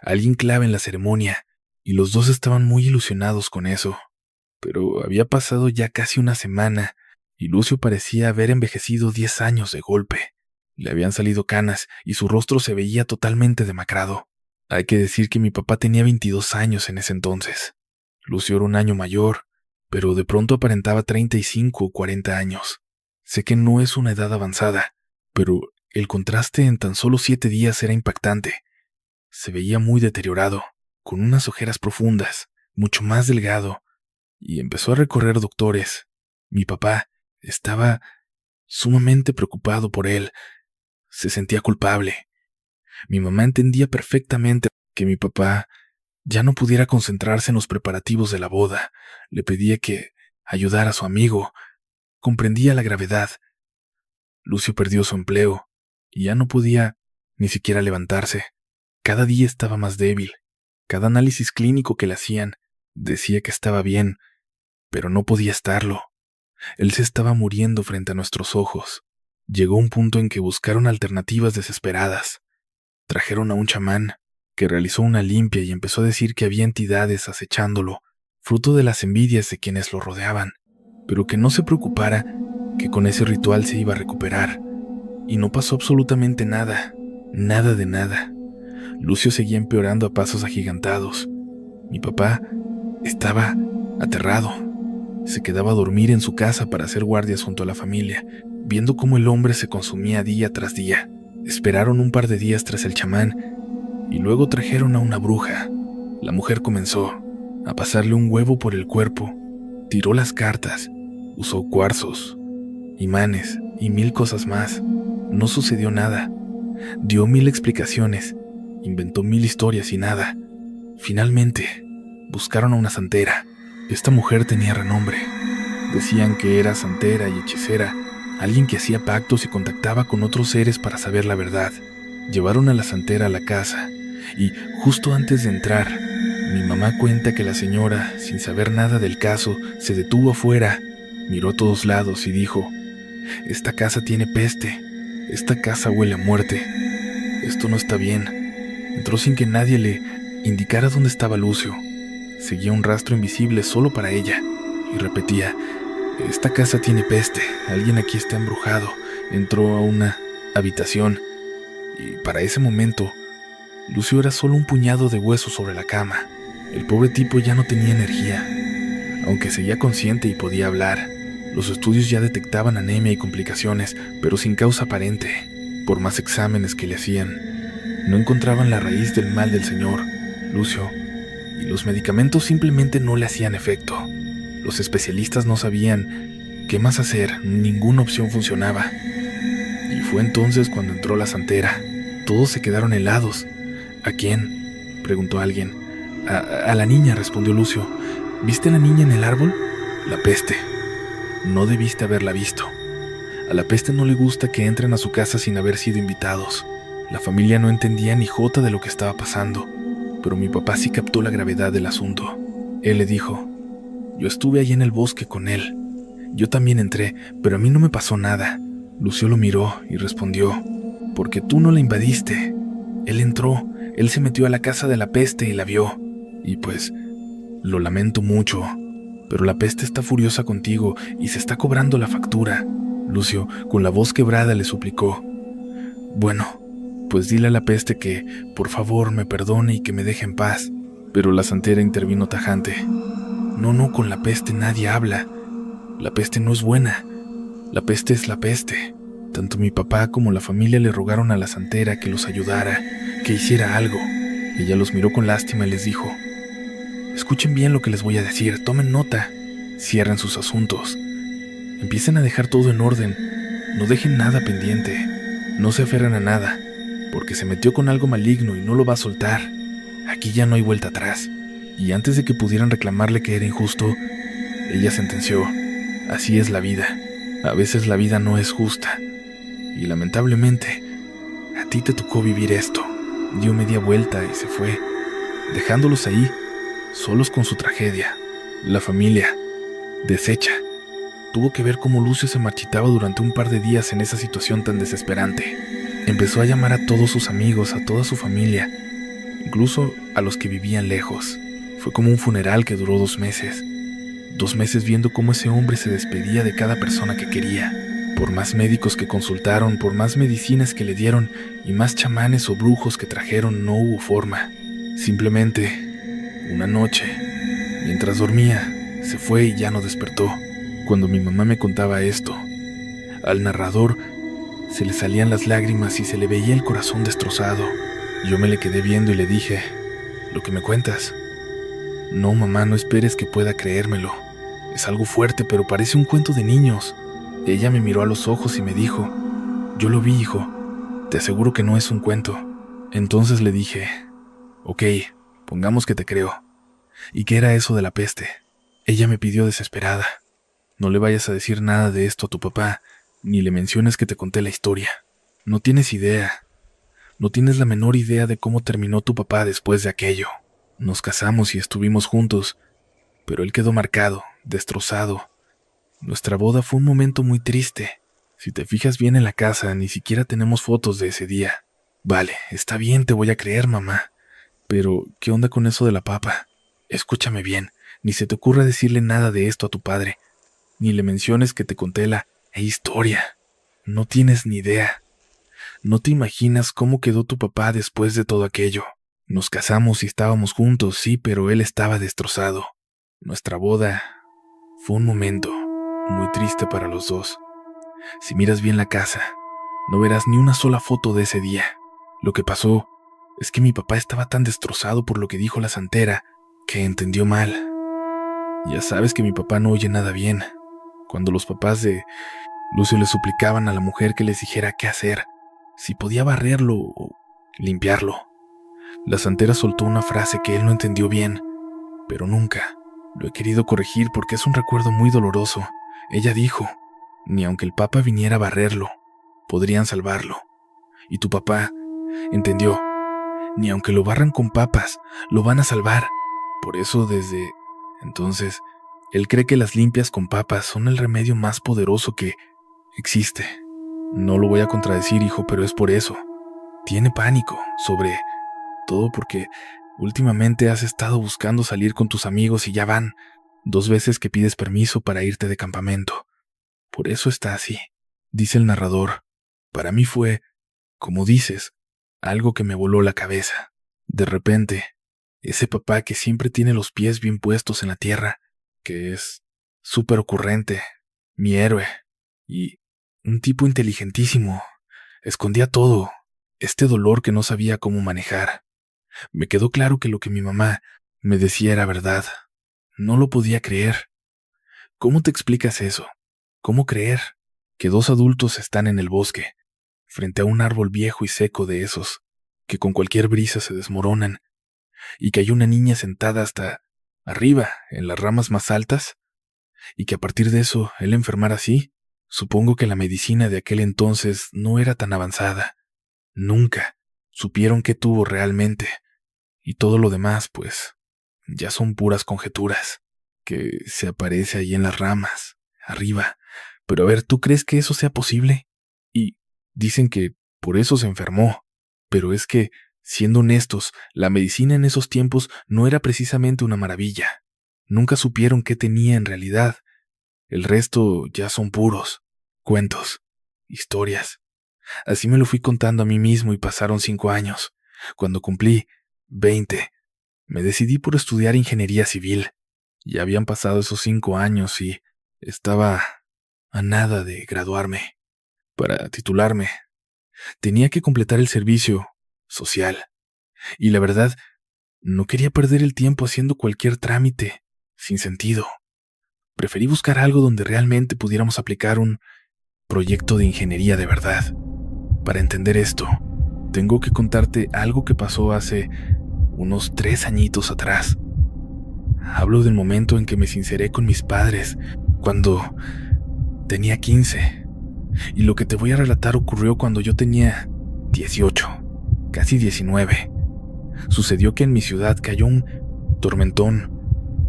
Alguien clave en la ceremonia, y los dos estaban muy ilusionados con eso. Pero había pasado ya casi una semana, y Lucio parecía haber envejecido 10 años de golpe. Le habían salido canas, y su rostro se veía totalmente demacrado. Hay que decir que mi papá tenía 22 años en ese entonces. Lucio era un año mayor, pero de pronto aparentaba 35 o 40 años. Sé que no es una edad avanzada, pero el contraste en tan solo 7 días era impactante. Se veía muy deteriorado, con unas ojeras profundas, mucho más delgado, y empezó a recorrer doctores. Mi papá estaba sumamente preocupado por él. Se sentía culpable. Mi mamá entendía perfectamente que mi papá ya no pudiera concentrarse en los preparativos de la boda. Le pedía que ayudara a su amigo. Comprendía la gravedad. Lucio perdió su empleo y ya no podía ni siquiera levantarse. Cada día estaba más débil. Cada análisis clínico que le hacían decía que estaba bien, pero no podía estarlo. Él se estaba muriendo frente a nuestros ojos. Llegó un punto en que buscaron alternativas desesperadas. Trajeron a un chamán que realizó una limpia y empezó a decir que había entidades acechándolo, fruto de las envidias de quienes lo rodeaban, pero que no se preocupara, que con ese ritual se iba a recuperar. Y no pasó absolutamente nada, nada de nada. Lucio seguía empeorando a pasos agigantados. Mi papá estaba aterrado. Se quedaba a dormir en su casa para hacer guardias junto a la familia, viendo cómo el hombre se consumía día tras día. Esperaron un par de días tras el chamán y luego trajeron a una bruja. La mujer comenzó a pasarle un huevo por el cuerpo, tiró las cartas, usó cuarzos, imanes y 1000 cosas más. No sucedió nada. Dio 1000 explicaciones, inventó 1000 historias y nada. Finalmente, buscaron a una santera. Esta mujer tenía renombre. Decían que era santera y hechicera, alguien que hacía pactos y contactaba con otros seres para saber la verdad. Llevaron a la santera a la casa y, justo antes de entrar, mi mamá cuenta que la señora, sin saber nada del caso, se detuvo afuera, miró a todos lados y dijo: «Esta casa tiene peste, esta casa huele a muerte, esto no está bien». Entró sin que nadie le indicara dónde estaba Lucio. Seguía un rastro invisible solo para ella y repetía: «Esta casa tiene peste, alguien aquí está embrujado». Entró a una habitación y para ese momento Lucio era solo un puñado de huesos sobre la cama. El pobre tipo ya no tenía energía, aunque seguía consciente y podía hablar. Los estudios ya detectaban anemia y complicaciones, pero sin causa aparente. Por más exámenes que le hacían, no encontraban la raíz del mal del señor Lucio, y los medicamentos simplemente no le hacían efecto. Los especialistas no sabían qué más hacer, ninguna opción funcionaba. Y fue entonces cuando entró la santera. Todos se quedaron helados. «¿A quién?», preguntó alguien. A la niña», respondió Lucio. «¿Viste a la niña en el árbol? La peste. No debiste haberla visto. A la peste no le gusta que entren a su casa sin haber sido invitados». La familia no entendía ni jota de lo que estaba pasando, pero mi papá sí captó la gravedad del asunto. Él le dijo: «Yo estuve ahí en el bosque con él. Yo también entré, pero a mí no me pasó nada». Lucio lo miró y respondió: «Porque tú no la invadiste. Él entró, él se metió a la casa de la peste y la vio. Y pues, lo lamento mucho, pero la peste está furiosa contigo y se está cobrando la factura. Lucio, con la voz quebrada, le suplicó: «Bueno, pues dile a la peste que, por favor, me perdone y que me deje en paz». Pero la santera intervino tajante: No, con la peste nadie habla. La peste no es buena. La peste es la peste. Tanto mi papá como la familia le rogaron a la santera que los ayudara, que hiciera algo. Ella los miró con lástima y les dijo: «Escuchen bien lo que les voy a decir, tomen nota. Cierren sus asuntos. Empiecen a dejar todo en orden. No dejen nada pendiente. No se aferren a nada, porque se metió con algo maligno y no lo va a soltar. Aquí ya no hay vuelta atrás». Y antes de que pudieran reclamarle que era injusto, ella sentenció: «Así es la vida. A veces la vida no es justa. Y lamentablemente, a ti te tocó vivir esto». Dio media vuelta y se fue, dejándolos ahí, solos con su tragedia. La familia, deshecha, tuvo que ver cómo Lucio se marchitaba durante un par de días en esa situación tan desesperante. Empezó a llamar a todos sus amigos, a toda su familia, incluso a los que vivían lejos. Fue como un funeral que duró 2 meses. 2 meses viendo cómo ese hombre se despedía de cada persona que quería. Por más médicos que consultaron, por más medicinas que le dieron y más chamanes o brujos que trajeron, no hubo forma. Simplemente, una noche, mientras dormía, se fue y ya no despertó. Cuando mi mamá me contaba esto, al narrador se le salían las lágrimas y se le veía el corazón destrozado. Yo me le quedé viendo y le dije: «¿Lo que me cuentas?». «No, mamá, no esperes que pueda creérmelo. Es algo fuerte, pero parece un cuento de niños». Ella me miró a los ojos y me dijo: «Yo lo vi, hijo. Te aseguro que no es un cuento». Entonces le dije: «Ok, pongamos que te creo. ¿Y qué era eso de la peste?». Ella me pidió desesperada: «No le vayas a decir nada de esto a tu papá, ni le menciones que te conté la historia. No tienes idea. No tienes la menor idea de cómo terminó tu papá después de aquello. Nos casamos y estuvimos juntos, pero él quedó marcado, destrozado. Nuestra boda fue un momento muy triste. Si te fijas bien en la casa, ni siquiera tenemos fotos de ese día». «Vale, está bien, te voy a creer, mamá. Pero, ¿qué onda con eso de la papa? Escúchame bien, ni se te ocurra decirle nada de esto a tu padre, ni le menciones que te conté la historia. No tienes ni idea. No te imaginas cómo quedó tu papá después de todo aquello. Nos casamos y estábamos juntos, sí, pero él estaba destrozado. Nuestra boda fue un momento muy triste para los dos. Si miras bien la casa, no verás ni una sola foto de ese día. Lo que pasó es que mi papá estaba tan destrozado por lo que dijo la santera que entendió mal. Ya sabes que mi papá no oye nada bien. Cuando los papás de Lucio le suplicaban a la mujer que les dijera qué hacer, si podía barrerlo o limpiarlo, la santera soltó una frase que él no entendió bien, pero nunca lo he querido corregir porque es un recuerdo muy doloroso. Ella dijo: «Ni aunque el papa viniera a barrerlo, podrían salvarlo». Y tu papá entendió: «Ni aunque lo barran con papas, lo van a salvar». Por eso desde entonces, él cree que las limpias con papas son el remedio más poderoso que existe. No lo voy a contradecir, hijo, pero es por eso. Tiene pánico, sobre todo porque últimamente has estado buscando salir con tus amigos y ya van 2 veces que pides permiso para irte de campamento. Por eso está así», dice el narrador. «Para mí fue, como dices, algo que me voló la cabeza. De repente, ese papá que siempre tiene los pies bien puestos en la tierra, que es súper ocurrente, mi héroe, y un tipo inteligentísimo, escondía todo, este dolor que no sabía cómo manejar. Me quedó claro que lo que mi mamá me decía era verdad. No lo podía creer. ¿Cómo te explicas eso? ¿Cómo creer que 2 adultos están en el bosque, frente a un árbol viejo y seco de esos, que con cualquier brisa se desmoronan, y que hay una niña sentada hasta arriba, en las ramas más altas, y que a partir de eso él enfermara así? Supongo que la medicina de aquel entonces no era tan avanzada. Nunca supieron qué tuvo realmente, y todo lo demás, pues, ya son puras conjeturas, que se aparece ahí en las ramas, arriba. Pero a ver, ¿tú crees que eso sea posible? Y dicen que por eso se enfermó, pero es que, siendo honestos, la medicina en esos tiempos no era precisamente una maravilla. Nunca supieron qué tenía en realidad. El resto ya son puros. cuentos, historias. Así me lo fui contando a mí mismo y pasaron 5 años. Cuando cumplí 20, me decidí por estudiar ingeniería civil. Ya habían pasado esos 5 años y estaba a nada de graduarme. Para titularme, tenía que completar el servicio social. Y la verdad, no quería perder el tiempo haciendo cualquier trámite sin sentido. Preferí buscar algo donde realmente pudiéramos aplicar un proyecto de ingeniería de verdad. Para entender esto, tengo que contarte algo que pasó hace unos 3 añitos atrás. Hablo del momento en que me sinceré con mis padres, cuando tenía 15. Y lo que te voy a relatar ocurrió cuando yo tenía 18, casi 19. Sucedió que en mi ciudad cayó un tormentón,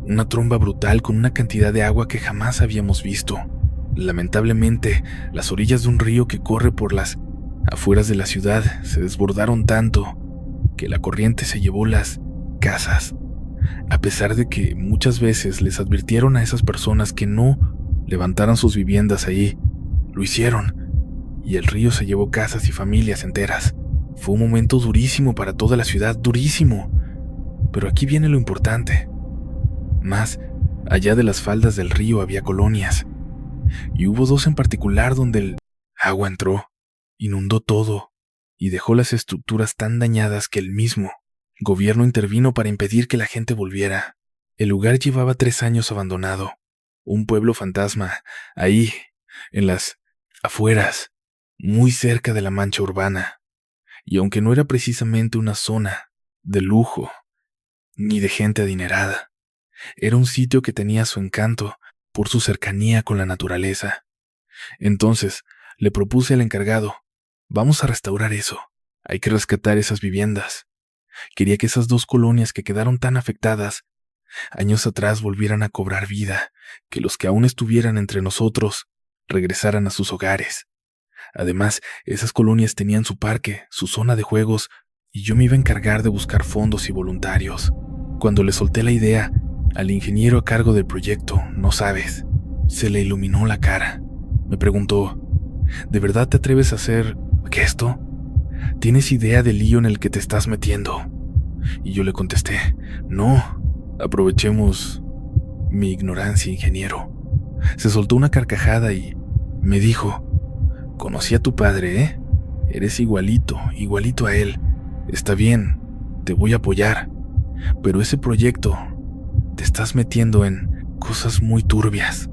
una tromba brutal con una cantidad de agua que jamás habíamos visto. Lamentablemente, las orillas de un río que corre por las afueras de la ciudad se desbordaron tanto que la corriente se llevó las casas. A pesar de que muchas veces les advirtieron a esas personas que no levantaran sus viviendas ahí, lo hicieron, y el río se llevó casas y familias enteras. Fue un momento durísimo para toda la ciudad, durísimo. Pero aquí viene lo importante. Más allá de las faldas del río había colonias, y hubo 2 en particular donde el agua entró, inundó todo, y dejó las estructuras tan dañadas que el mismo gobierno intervino para impedir que la gente volviera. El lugar llevaba 3 años abandonado, un pueblo fantasma, ahí, en las afueras, muy cerca de la mancha urbana. Y aunque no era precisamente una zona de lujo, ni de gente adinerada, era un sitio que tenía su encanto por su cercanía con la naturaleza. Entonces, le propuse al encargado, vamos a restaurar eso, hay que rescatar esas viviendas. Quería que esas 2 colonias que quedaron tan afectadas años atrás volvieran a cobrar vida, que los que aún estuvieran entre nosotros regresaran a sus hogares. Además, esas colonias tenían su parque, su zona de juegos, y yo me iba a encargar de buscar fondos y voluntarios. Cuando le solté la idea al ingeniero a cargo del proyecto, no sabes, se le iluminó la cara. Me preguntó, ¿de verdad te atreves a hacer esto? ¿Tienes idea del lío en el que te estás metiendo? Y yo le contesté, no, aprovechemos mi ignorancia, ingeniero. Se soltó una carcajada y me dijo, conocí a tu padre, ¿eh? Eres igualito, igualito a él. Está bien, te voy a apoyar, pero ese proyecto te estás metiendo en cosas muy turbias.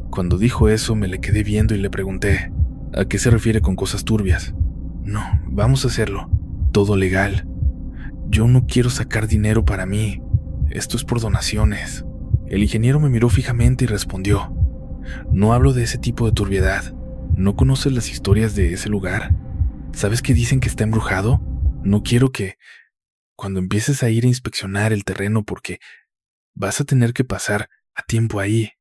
Cuando dijo eso me le quedé viendo y le pregunté, ¿a qué se refiere con cosas turbias? No, vamos a hacerlo, todo legal. Yo no quiero sacar dinero para mí, esto es por donaciones. El ingeniero me miró fijamente y respondió, no hablo de ese tipo de turbiedad. ¿No conoces las historias de ese lugar? ¿Sabes que dicen que está embrujado? No quiero que, cuando empieces a ir a inspeccionar el terreno, porque vas a tener que pasar a tiempo ahí,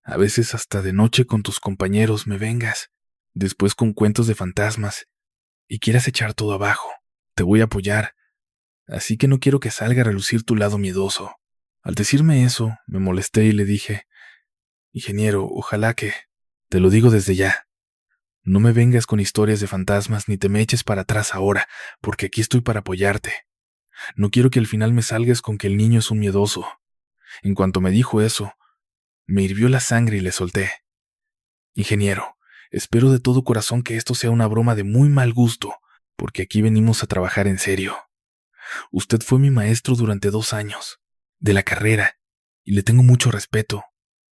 a veces hasta de noche con tus compañeros, me vengas, después con cuentos de fantasmas, y quieras echar todo abajo. Te voy a apoyar, así que no quiero que salga a relucir tu lado miedoso. Al decirme eso, me molesté y le dije, ingeniero, ojalá que, te lo digo desde ya, no me vengas con historias de fantasmas ni te me eches para atrás ahora, porque aquí estoy para apoyarte. No quiero que al final me salgas con que el niño es un miedoso. En cuanto me dijo eso, me hirvió la sangre y le solté. Ingeniero, espero de todo corazón que esto sea una broma de muy mal gusto, porque aquí venimos a trabajar en serio. Usted fue mi maestro durante 2 años, de la carrera, y le tengo mucho respeto.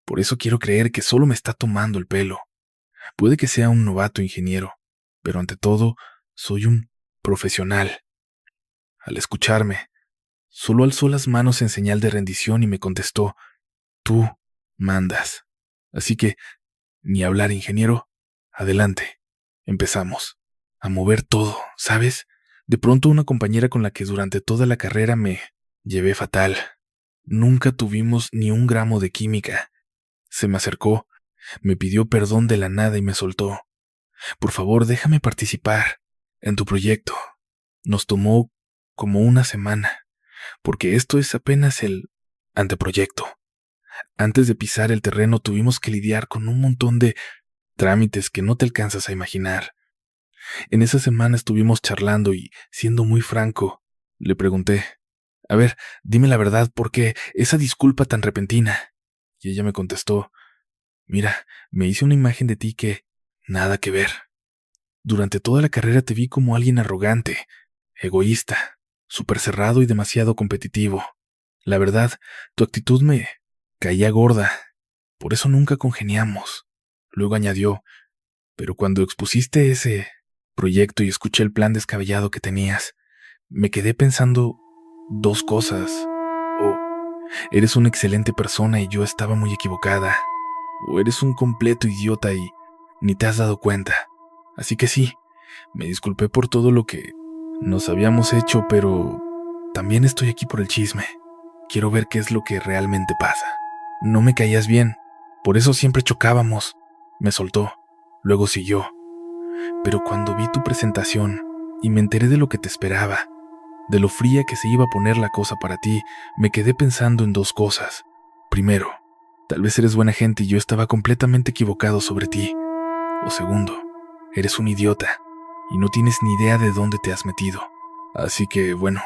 Por eso quiero creer que solo me está tomando el pelo. Puede que sea un novato ingeniero, pero ante todo, soy un profesional. Al escucharme, solo alzó las manos en señal de rendición y me contestó, tú mandas. Así que, ni hablar, ingeniero, adelante. Empezamos. A mover todo, ¿sabes? De pronto una compañera con la que durante toda la carrera me llevé fatal. Nunca tuvimos ni un gramo de química. Se me acercó, me pidió perdón de la nada y me soltó. Por favor, déjame participar en tu proyecto. Nos tomó como una semana, porque esto es apenas el anteproyecto. Antes de pisar el terreno tuvimos que lidiar con un montón de trámites que no te alcanzas a imaginar. En esa semana estuvimos charlando y, siendo muy franco, le pregunté, a ver, dime la verdad, ¿por qué esa disculpa tan repentina? Y ella me contestó, mira, me hice una imagen de ti que nada que ver. Durante toda la carrera te vi como alguien arrogante, egoísta, súper cerrado y demasiado competitivo. La verdad, tu actitud me caía gorda, por eso nunca congeniamos. Luego añadió, pero cuando expusiste ese proyecto y escuché el plan descabellado que tenías, me quedé pensando dos cosas. O eres una excelente persona y yo estaba muy equivocada. O eres un completo idiota y ni te has dado cuenta. Así que sí, me disculpé por todo lo que nos habíamos hecho, pero también estoy aquí por el chisme. Quiero ver qué es lo que realmente pasa. No me caías bien, por eso siempre chocábamos. Me soltó, luego siguió. Pero cuando vi tu presentación y me enteré de lo que te esperaba, de lo fría que se iba a poner la cosa para ti, me quedé pensando en dos cosas. Primero, tal vez eres buena gente y yo estaba completamente equivocado sobre ti. O segundo, eres un idiota y no tienes ni idea de dónde te has metido. Así que, bueno,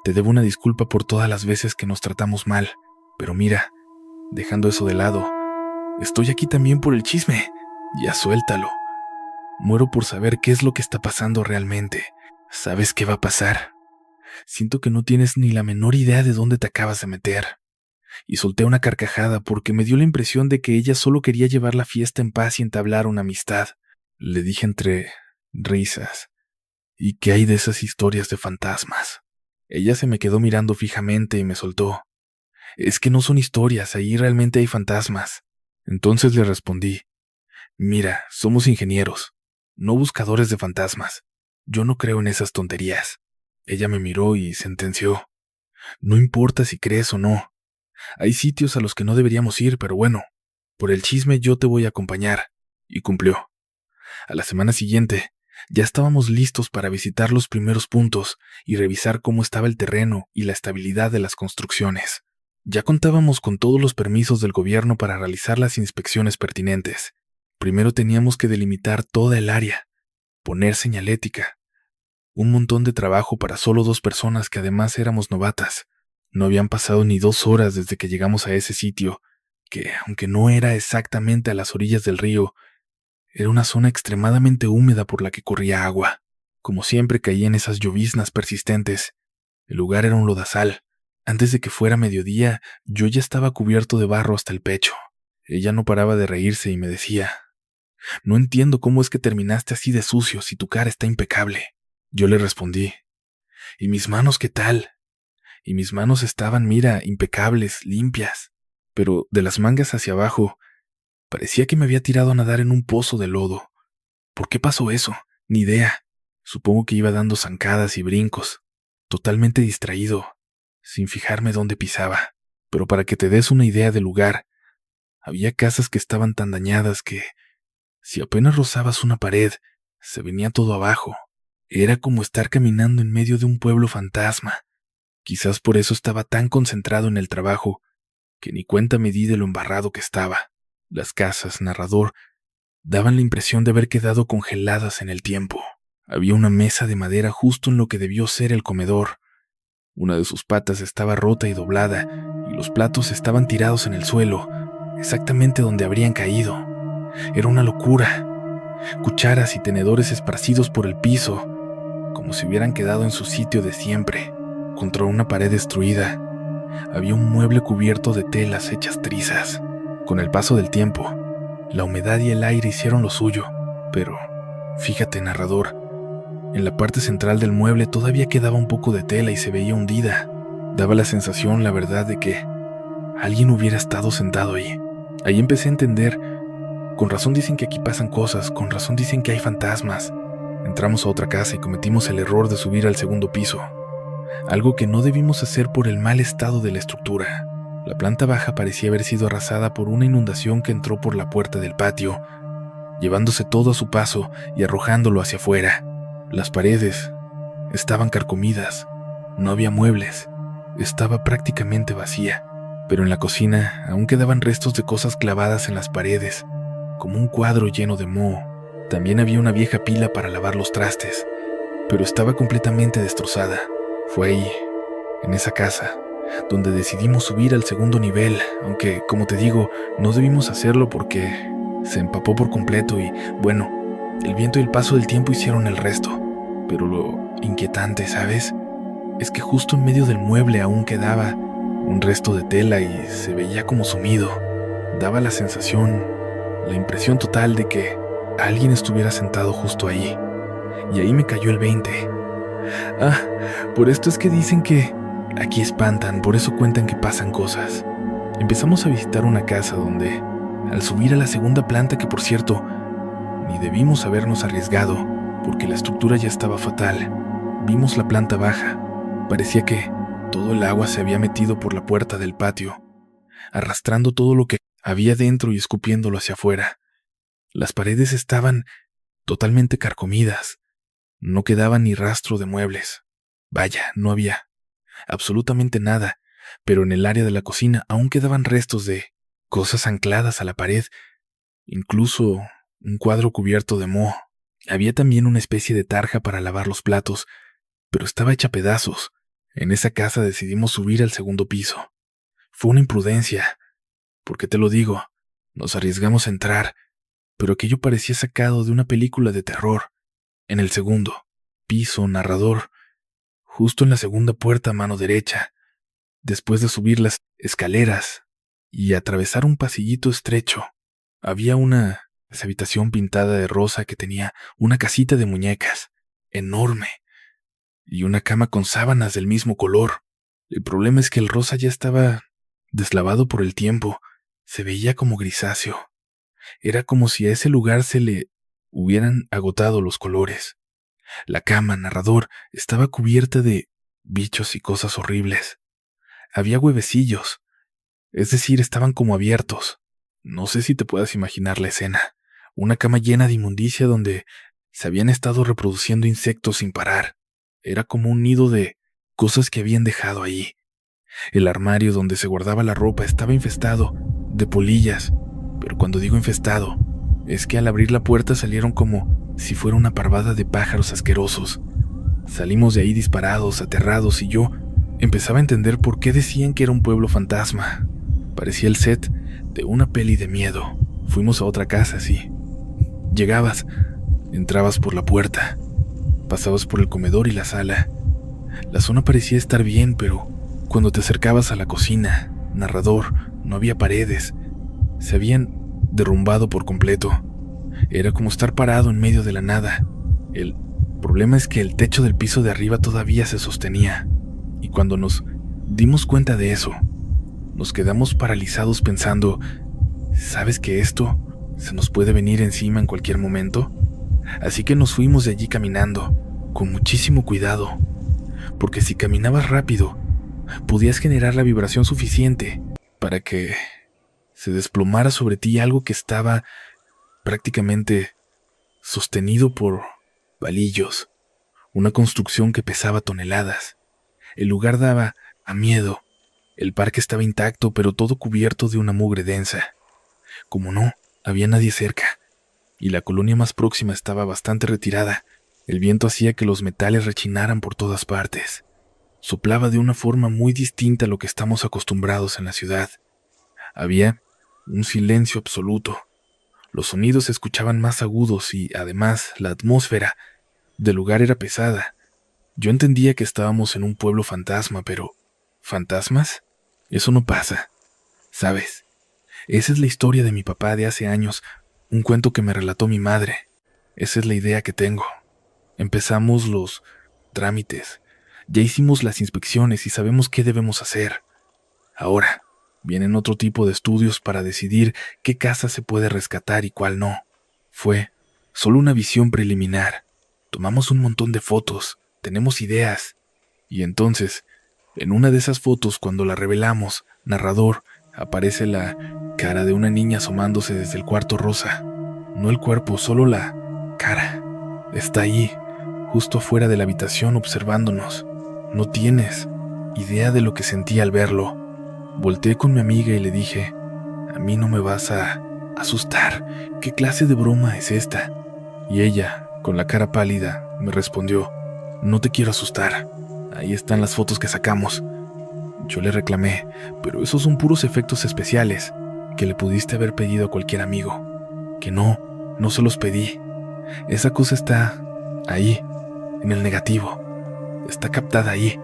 te debo una disculpa por todas las veces que nos tratamos mal. Pero mira, dejando eso de lado, estoy aquí también por el chisme. Ya suéltalo. Muero por saber qué es lo que está pasando realmente. ¿Sabes qué va a pasar? Siento que no tienes ni la menor idea de dónde te acabas de meter. Y solté una carcajada porque me dio la impresión de que ella solo quería llevar la fiesta en paz y entablar una amistad. Le dije entre risas, ¿y qué hay de esas historias de fantasmas? Ella se me quedó mirando fijamente y me soltó, es que no son historias, ahí realmente hay fantasmas. Entonces le respondí, mira, somos ingenieros, no buscadores de fantasmas. Yo no creo en esas tonterías. Ella me miró y sentenció, no importa si crees o no. Hay sitios a los que no deberíamos ir, pero bueno, por el chisme yo te voy a acompañar. Y cumplió. A la semana siguiente, ya estábamos listos para visitar los primeros puntos y revisar cómo estaba el terreno y la estabilidad de las construcciones. Ya contábamos con todos los permisos del gobierno para realizar las inspecciones pertinentes. Primero teníamos que delimitar toda el área, poner señalética. Un montón de trabajo para solo 2 personas que además éramos novatas. No habían pasado ni 2 horas desde que llegamos a ese sitio, que, aunque no era exactamente a las orillas del río, era una zona extremadamente húmeda por la que corría agua. Como siempre caían esas lloviznas persistentes. El lugar era un lodazal. Antes de que fuera mediodía, yo ya estaba cubierto de barro hasta el pecho. Ella no paraba de reírse y me decía, no entiendo cómo es que terminaste así de sucio si tu cara está impecable. Yo le respondí, ¿y mis manos qué tal? Y mis manos estaban, mira, impecables, limpias. Pero de las mangas hacia abajo, parecía que me había tirado a nadar en un pozo de lodo. ¿Por qué pasó eso? Ni idea. Supongo que iba dando zancadas y brincos, totalmente distraído, sin fijarme dónde pisaba. Pero para que te des una idea del lugar, había casas que estaban tan dañadas que, si apenas rozabas una pared, se venía todo abajo. Era como estar caminando en medio de un pueblo fantasma. Quizás por eso estaba tan concentrado en el trabajo, que ni cuenta me di de lo embarrado que estaba. Las casas, narrador, daban la impresión de haber quedado congeladas en el tiempo. Había una mesa de madera justo en lo que debió ser el comedor. Una de sus patas estaba rota y doblada, y los platos estaban tirados en el suelo, exactamente donde habrían caído. Era una locura. Cucharas y tenedores esparcidos por el piso, como si hubieran quedado en su sitio de siempre. Contra una pared destruida, había un mueble cubierto de telas hechas trizas. Con el paso del tiempo, la humedad y el aire hicieron lo suyo, pero, fíjate, narrador, en la parte central del mueble todavía quedaba un poco de tela y se veía hundida. Daba la sensación, la verdad, de que alguien hubiera estado sentado ahí. Ahí empecé a entender, con razón dicen que aquí pasan cosas, con razón dicen que hay fantasmas. Entramos a otra casa y cometimos el error de subir al segundo piso, algo que no debimos hacer por el mal estado de la estructura. La planta baja parecía haber sido arrasada por una inundación que entró por la puerta del patio, llevándose todo a su paso y arrojándolo hacia afuera. Las paredes estaban carcomidas, no había muebles, estaba prácticamente vacía, pero en la cocina aún quedaban restos de cosas clavadas en las paredes, como un cuadro lleno de moho. También había una vieja pila para lavar los trastes, pero estaba completamente destrozada. Fue ahí, en esa casa, donde decidimos subir al segundo nivel, aunque, como te digo, no debimos hacerlo porque se empapó por completo y, bueno, el viento y el paso del tiempo hicieron el resto. Pero lo inquietante, ¿sabes?, es que justo en medio del mueble aún quedaba un resto de tela y se veía como sumido. Daba la sensación, la impresión total de que alguien estuviera sentado justo ahí. Y ahí me cayó el 20. Ah, por esto es que dicen que aquí espantan, por eso cuentan que pasan cosas. Empezamos a visitar una casa donde, al subir a la segunda planta, que por cierto, ni debimos habernos arriesgado, porque la estructura ya estaba fatal, vimos la planta baja. Parecía que todo el agua se había metido por la puerta del patio, arrastrando todo lo que había dentro y escupiéndolo hacia afuera. Las paredes estaban totalmente carcomidas. No quedaba ni rastro de muebles. Vaya, no había absolutamente nada, pero en el área de la cocina aún quedaban restos de cosas ancladas a la pared, incluso un cuadro cubierto de moho. Había también una especie de tarja para lavar los platos, pero estaba hecha a pedazos. En esa casa decidimos subir al segundo piso. Fue una imprudencia, porque te lo digo, nos arriesgamos a entrar, pero aquello parecía sacado de una película de terror. En el segundo piso, narrador, justo en la segunda puerta a mano derecha, después de subir las escaleras y atravesar un pasillito estrecho, había una habitación pintada de rosa que tenía una casita de muñecas, enorme, y una cama con sábanas del mismo color. El problema es que el rosa ya estaba deslavado por el tiempo, se veía como grisáceo. Era como si a ese lugar se le hubieran agotado los colores. La cama, narrador, estaba cubierta de bichos y cosas horribles. Había huevecillos, es decir, estaban como abiertos. No sé si te puedas imaginar la escena. Una cama llena de inmundicia donde se habían estado reproduciendo insectos sin parar. Era como un nido de cosas que habían dejado allí. El armario donde se guardaba la ropa estaba infestado de polillas, pero cuando digo infestado, es que al abrir la puerta salieron como si fuera una parvada de pájaros asquerosos. Salimos de ahí disparados, aterrados, y yo empezaba a entender por qué decían que era un pueblo fantasma. Parecía el set de una peli de miedo. Fuimos a otra casa, sí. Llegabas, entrabas por la puerta, pasabas por el comedor y la sala. La zona parecía estar bien, pero cuando te acercabas a la cocina, narrador, no había paredes. Se habían derrumbado por completo. Era como estar parado en medio de la nada. El problema es que el techo del piso de arriba todavía se sostenía. Y cuando nos dimos cuenta de eso, nos quedamos paralizados pensando, ¿sabes que esto se nos puede venir encima en cualquier momento? Así que nos fuimos de allí caminando, con muchísimo cuidado, porque si caminabas rápido, podías generar la vibración suficiente para que se desplomara sobre ti algo que estaba prácticamente sostenido por palillos, una construcción que pesaba toneladas. El lugar daba a miedo. El parque estaba intacto, pero todo cubierto de una mugre densa. Como no, había nadie cerca, y la colonia más próxima estaba bastante retirada. El viento hacía que los metales rechinaran por todas partes. Soplaba de una forma muy distinta a lo que estamos acostumbrados en la ciudad. Había un silencio absoluto. Los sonidos se escuchaban más agudos y, además, la atmósfera del lugar era pesada. Yo entendía que estábamos en un pueblo fantasma, pero ¿fantasmas? Eso no pasa. ¿Sabes? Esa es la historia de mi papá de hace años, un cuento que me relató mi madre. Esa es la idea que tengo. Empezamos los trámites. Ya hicimos las inspecciones y sabemos qué debemos hacer. Ahora vienen otro tipo de estudios para decidir qué casa se puede rescatar y cuál no. Fue solo una visión preliminar. Tomamos un montón de fotos, tenemos ideas. Y entonces, en una de esas fotos, cuando la revelamos, narrador, aparece la cara de una niña asomándose desde el cuarto rosa. No el cuerpo, solo la cara. Está ahí, justo afuera de la habitación observándonos. No tienes idea de lo que sentí al verlo. Volteé con mi amiga y le dije, a mí no me vas a Asustar. ¿Qué clase de broma es esta? Y ella, con la cara pálida, me respondió: no te quiero asustar. Ahí están las fotos que sacamos. Yo le reclamé: pero esos son puros efectos especiales que le pudiste haber pedido a cualquier amigo. Que no se los pedí. Esa cosa está ahí, en el negativo. Está captada ahí.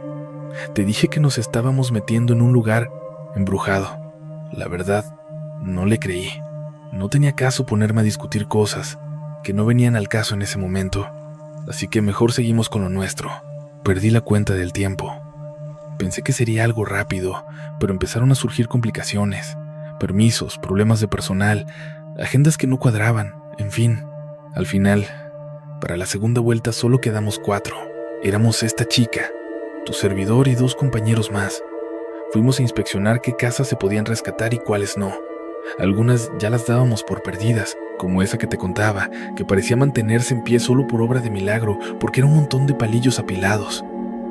Te dije que nos estábamos metiendo en un lugar embrujado. La verdad, no le creí. No tenía caso ponerme a discutir cosas que no venían al caso en ese momento, así que mejor seguimos con lo nuestro. Perdí la cuenta del tiempo. Pensé que sería algo rápido, pero empezaron a surgir complicaciones, permisos, problemas de personal, agendas que no cuadraban, en fin. Al final, para la segunda vuelta solo quedamos 4. Éramos esta chica, tu servidor y 2 compañeros más. Fuimos a inspeccionar qué casas se podían rescatar y cuáles no. Algunas ya las dábamos por perdidas, como esa que te contaba, que parecía mantenerse en pie solo por obra de milagro, porque era un montón de palillos apilados.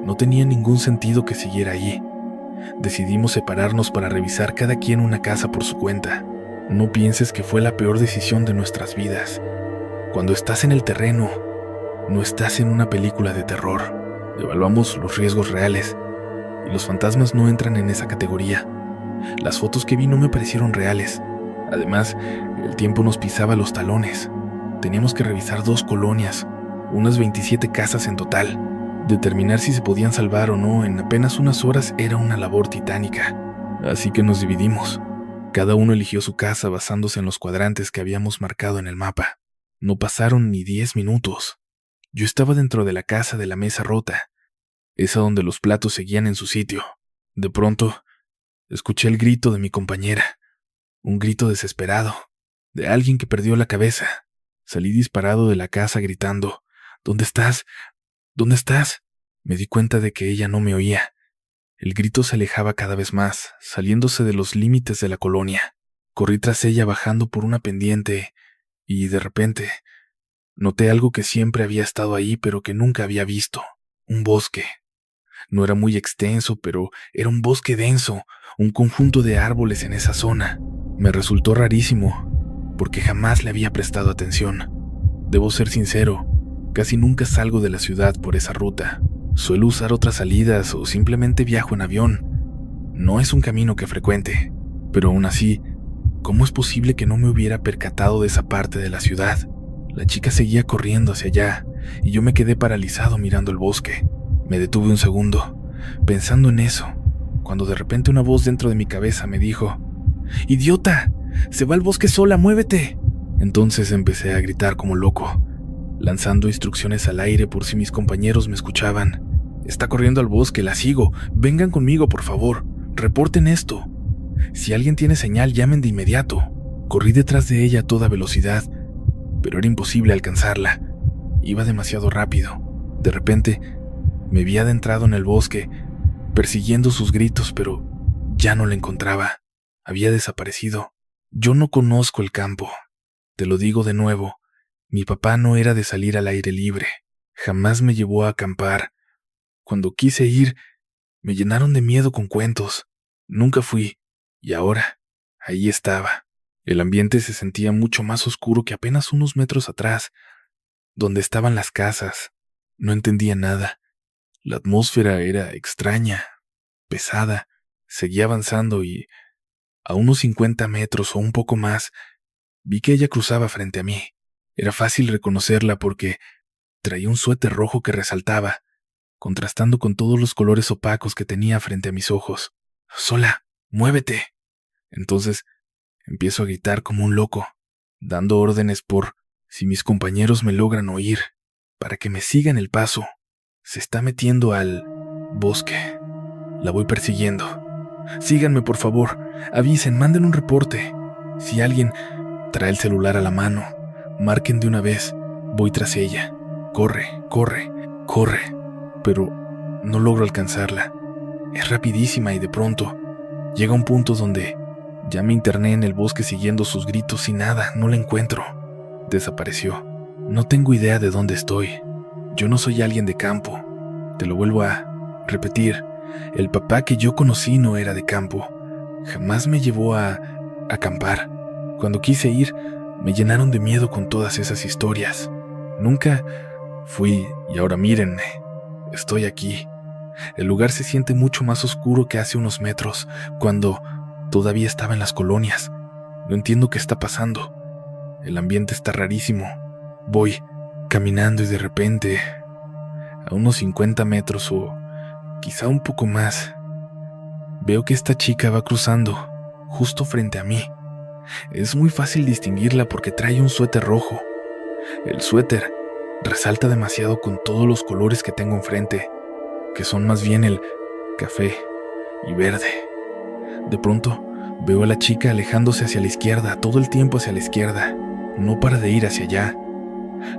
No tenía ningún sentido que siguiera allí. Decidimos separarnos para revisar cada quien una casa por su cuenta. No pienses que fue la peor decisión de nuestras vidas. Cuando estás en el terreno, no estás en una película de terror. Evaluamos los riesgos reales, y los fantasmas no entran en esa categoría. Las fotos que vi no me parecieron reales. Además, el tiempo nos pisaba los talones. Teníamos que revisar 2 colonias, unas 27 casas en total. Determinar si se podían salvar o no en apenas unas horas era una labor titánica. Así que nos dividimos. Cada uno eligió su casa basándose en los cuadrantes que habíamos marcado en el mapa. No pasaron ni 10 minutos. Yo estaba dentro de la casa de la mesa rota, esa donde los platos seguían en su sitio. De pronto, escuché el grito de mi compañera, un grito desesperado, de alguien que perdió la cabeza. Salí disparado de la casa gritando: ¿Dónde estás? ¿Dónde estás? Me di cuenta de que ella no me oía. El grito se alejaba cada vez más, saliéndose de los límites de la colonia. Corrí tras ella bajando por una pendiente y, de repente, noté algo que siempre había estado ahí pero que nunca había visto: un bosque. No era muy extenso, pero era un bosque denso, un conjunto de árboles en esa zona. Me resultó rarísimo, porque jamás le había prestado atención. Debo ser sincero, casi nunca salgo de la ciudad por esa ruta. Suelo usar otras salidas o simplemente viajo en avión. No es un camino que frecuente, pero aún así, ¿cómo es posible que no me hubiera percatado de esa parte de la ciudad? La chica seguía corriendo hacia allá, y yo me quedé paralizado mirando el bosque. Me detuve un segundo, pensando en eso, cuando de repente una voz dentro de mi cabeza me dijo: ¡Idiota! ¡Se va al bosque sola! ¡Muévete! Entonces empecé a gritar como loco, lanzando instrucciones al aire por si mis compañeros me escuchaban. «Está corriendo al bosque, la sigo. Vengan conmigo, por favor. Reporten esto. Si alguien tiene señal, llamen de inmediato». Corrí detrás de ella a toda velocidad, pero era imposible alcanzarla. Iba demasiado rápido. De repente, me vi adentrado en el bosque, persiguiendo sus gritos, pero ya no la encontraba. Había desaparecido. Yo no conozco el campo. Te lo digo de nuevo, mi papá no era de salir al aire libre. Jamás me llevó a acampar. Cuando quise ir, me llenaron de miedo con cuentos. Nunca fui, y ahora, ahí estaba. El ambiente se sentía mucho más oscuro que apenas unos metros atrás, donde estaban las casas. No entendía nada. La atmósfera era extraña, pesada. Seguía avanzando y, a unos 50 metros o un poco más, vi que ella cruzaba frente a mí. Era fácil reconocerla porque traía un suéter rojo que resaltaba, contrastando con todos los colores opacos que tenía frente a mis ojos. «Sola, muévete». Entonces empiezo a gritar como un loco, dando órdenes por si mis compañeros me logran oír, para que me sigan el paso. Se está metiendo al bosque. La voy persiguiendo. «Síganme, por favor. Avisen, manden un reporte. Si alguien trae el celular a la mano, marquen de una vez. Voy tras ella. Corre, corre, corre». Pero no logro alcanzarla. Es rapidísima y de pronto llega un punto donde ya me interné en el bosque siguiendo sus gritos y nada, no la encuentro. Desapareció. No tengo idea de dónde estoy. Yo no soy alguien de campo. Te lo vuelvo a repetir. El papá que yo conocí no era de campo. Jamás me llevó a acampar. Cuando quise ir, me llenaron de miedo con todas esas historias. Nunca fui y ahora mírenme, estoy aquí. El lugar se siente mucho más oscuro que hace unos metros, cuando todavía estaba en las colonias. No entiendo qué está pasando. El ambiente está rarísimo. Voy caminando y de repente, a unos 50 metros o quizá un poco más, veo que esta chica va cruzando justo frente a mí. Es muy fácil distinguirla porque trae un suéter rojo. El suéter resalta demasiado con todos los colores que tengo enfrente, que son más bien el café y verde. De pronto, veo a la chica alejándose hacia la izquierda, todo el tiempo hacia la izquierda. No para de ir hacia allá.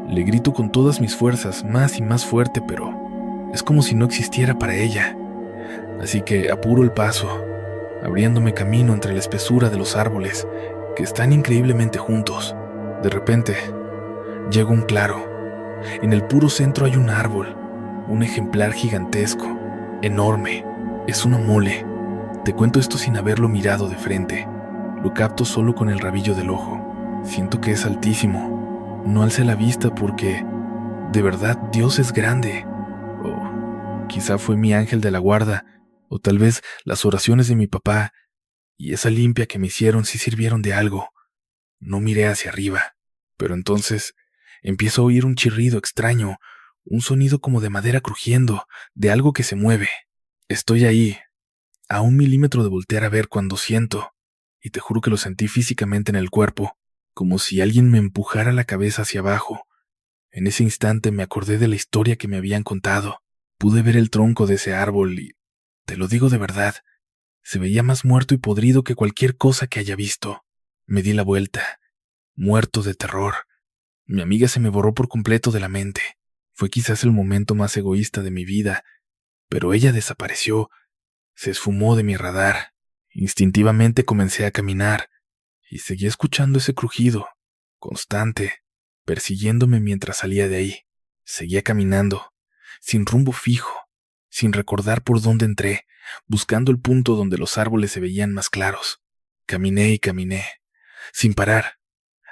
Le grito con todas mis fuerzas, más y más fuerte, pero es como si no existiera para ella. Así que apuro el paso, abriéndome camino entre la espesura de los árboles, que están increíblemente juntos. De repente, llego a un claro. En el puro centro hay un árbol, un ejemplar gigantesco, enorme. Es una mole. Te cuento esto sin haberlo mirado de frente. Lo capto solo con el rabillo del ojo. Siento que es altísimo. No alcé la vista porque, de verdad, Dios es grande. O quizá fue mi ángel de la guarda, o tal vez las oraciones de mi papá y esa limpia que me hicieron sí sirvieron de algo. No miré hacia arriba, pero entonces empiezo a oír un chirrido extraño, un sonido como de madera crujiendo, de algo que se mueve. Estoy ahí, a 1 milímetro de voltear a ver cuando siento, y te juro que lo sentí físicamente en el cuerpo, como si alguien me empujara la cabeza hacia abajo. En ese instante me acordé de la historia que me habían contado. Pude ver el tronco de ese árbol y, te lo digo de verdad, se veía más muerto y podrido que cualquier cosa que haya visto. Me di la vuelta, muerto de terror. Mi amiga se me borró por completo de la mente. Fue quizás el momento más egoísta de mi vida, pero ella desapareció, se esfumó de mi radar. Instintivamente comencé a caminar y seguí escuchando ese crujido, constante, persiguiéndome mientras salía de ahí. Seguía caminando, sin rumbo fijo, sin recordar por dónde entré, buscando el punto donde los árboles se veían más claros. Caminé y caminé, sin parar,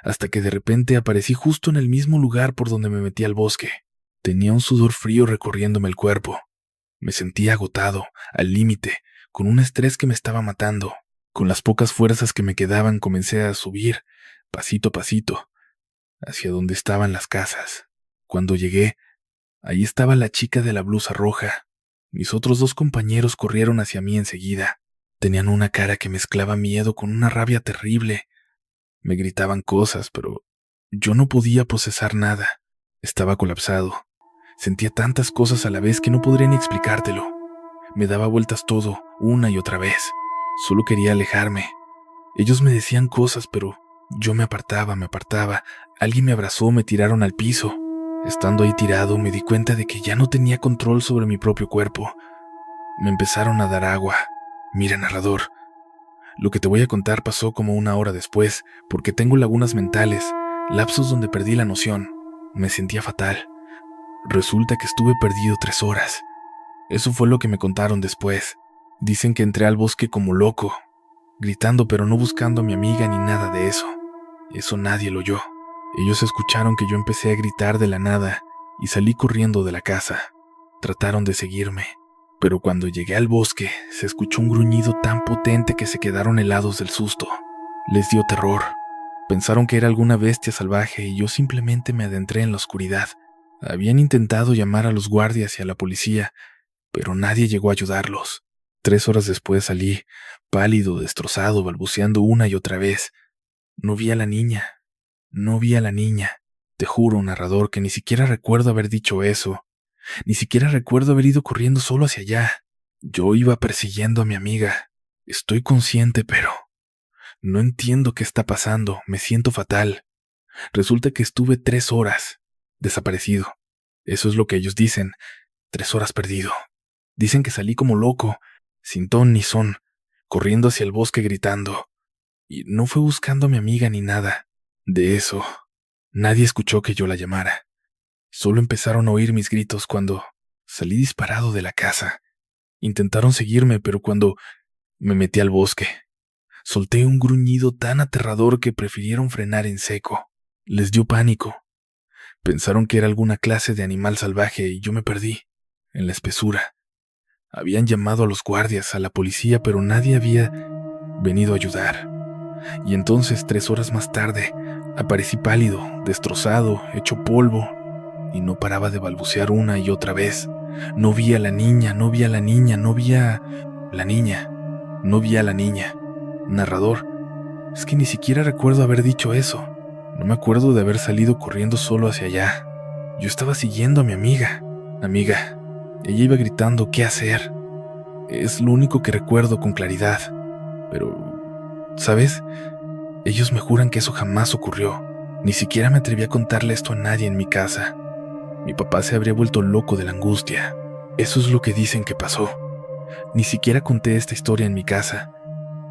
hasta que de repente aparecí justo en el mismo lugar por donde me metí al bosque. Tenía un sudor frío recorriéndome el cuerpo. Me sentía agotado, al límite, con un estrés que me estaba matando. Con las pocas fuerzas que me quedaban comencé a subir, pasito a pasito, hacia donde estaban las casas. Cuando llegué, ahí estaba la chica de la blusa roja. Mis otros 2 compañeros corrieron hacia mí enseguida. Tenían una cara que mezclaba miedo con una rabia terrible. Me gritaban cosas, pero yo no podía procesar nada. Estaba colapsado. Sentía tantas cosas a la vez que no podría ni explicártelo. Me daba vueltas todo, una y otra vez. Solo quería alejarme. Ellos me decían cosas, pero yo me apartaba, me apartaba. Alguien me abrazó, me tiraron al piso. Estando ahí tirado, me di cuenta de que ya no tenía control sobre mi propio cuerpo. Me empezaron a dar agua. Mira, narrador, lo que te voy a contar pasó como 1 hora después, porque tengo lagunas mentales, lapsos donde perdí la noción. Me sentía fatal. Resulta que estuve perdido 3 horas. Eso fue lo que me contaron después. Dicen que entré al bosque como loco, gritando pero no buscando a mi amiga ni nada de eso. Eso nadie lo oyó. Ellos escucharon que yo empecé a gritar de la nada y salí corriendo de la casa. Trataron de seguirme, pero cuando llegué al bosque se escuchó un gruñido tan potente que se quedaron helados del susto. Les dio terror. Pensaron que era alguna bestia salvaje y yo simplemente me adentré en la oscuridad. Habían intentado llamar a los guardias y a la policía, pero nadie llegó a ayudarlos. 3 horas después salí, pálido, destrozado, balbuceando una y otra vez. No vi a la niña. No vi a la niña. Te juro, narrador, que ni siquiera recuerdo haber dicho eso. Ni siquiera recuerdo haber ido corriendo solo hacia allá. Yo iba persiguiendo a mi amiga. Estoy consciente, pero no entiendo qué está pasando. Me siento fatal. Resulta que estuve 3 horas desaparecido. Eso es lo que ellos dicen. 3 horas perdido. Dicen que salí como loco, sin ton ni son, corriendo hacia el bosque gritando. Y no fue buscando a mi amiga ni nada. De eso, nadie escuchó que yo la llamara. Solo empezaron a oír mis gritos cuando salí disparado de la casa. Intentaron seguirme, pero cuando me metí al bosque, Solté un gruñido tan aterrador que prefirieron frenar en seco. Les dio pánico. Pensaron que era alguna clase de animal salvaje y yo me perdí, en la espesura. Habían llamado a los guardias, a la policía, pero nadie había venido a ayudar. Y entonces, 3 horas más tarde, aparecí pálido, destrozado, hecho polvo, y no paraba de balbucear una y otra vez. No vi a la niña, no vi a la niña, no vi a la niña, no vi a la niña. Narrador, es que ni siquiera recuerdo haber dicho eso. No me acuerdo de haber salido corriendo solo hacia allá. Yo estaba siguiendo a mi amiga. Amiga, ella iba gritando qué hacer. Es lo único que recuerdo con claridad. Pero, ¿sabes? Ellos me juran que eso jamás ocurrió. Ni siquiera me atreví a contarle esto a nadie en mi casa. Mi papá se habría vuelto loco de la angustia. Eso es lo que dicen que pasó. Ni siquiera conté esta historia en mi casa.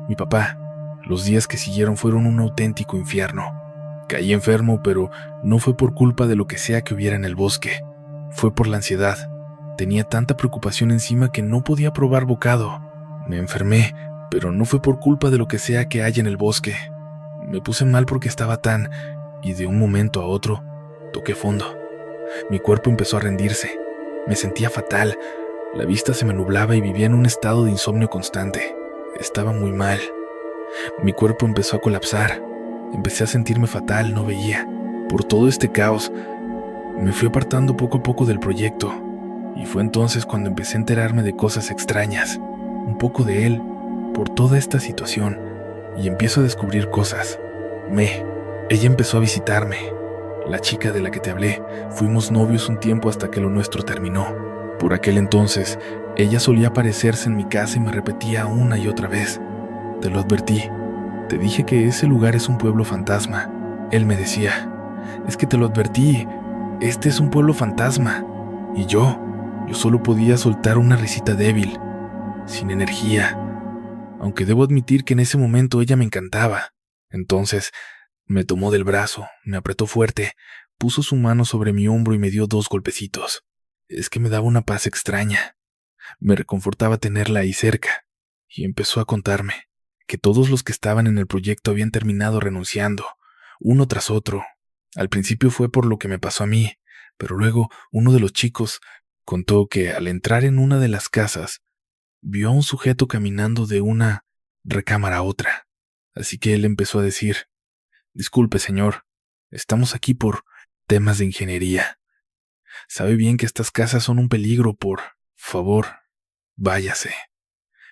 Mi papá, los días que siguieron fueron un auténtico infierno. Caí enfermo, pero no fue por culpa de lo que sea que hubiera en el bosque. Fue por la ansiedad. Tenía tanta preocupación encima que no podía probar bocado. Me enfermé, pero no fue por culpa de lo que sea que haya en el bosque. Me puse mal porque estaba tan... y de un momento a otro, toqué fondo. Mi cuerpo empezó a rendirse. Me sentía fatal. La vista se me nublaba y vivía en un estado de insomnio constante. Estaba muy mal. Mi cuerpo empezó a colapsar. Empecé a sentirme fatal, no veía. Por todo este caos, me fui apartando poco a poco del proyecto. Y fue entonces cuando empecé a enterarme de cosas extrañas. Un poco de él, por toda esta situación. Y empiezo a descubrir cosas. Ella empezó a visitarme. La chica de la que te hablé, fuimos novios un tiempo hasta que lo nuestro terminó. Por aquel entonces, ella solía aparecerse en mi casa y me repetía una y otra vez. Te lo advertí. Te dije que ese lugar es un pueblo fantasma. Él me decía, es que te lo advertí, este es un pueblo fantasma. Y yo solo podía soltar una risita débil, sin energía. Aunque debo admitir que en ese momento ella me encantaba. Entonces, me tomó del brazo, me apretó fuerte, puso su mano sobre mi hombro y me dio 2 golpecitos. Es que me daba una paz extraña. Me reconfortaba tenerla ahí cerca. Y empezó a contarme que todos los que estaban en el proyecto habían terminado renunciando, uno tras otro. Al principio fue por lo que me pasó a mí, pero luego uno de los chicos contó que al entrar en una de las casas, vio a un sujeto caminando de una recámara a otra. Así que él empezó a decir, disculpe señor, estamos aquí por temas de ingeniería. Sabe bien que estas casas son un peligro, por favor, váyase.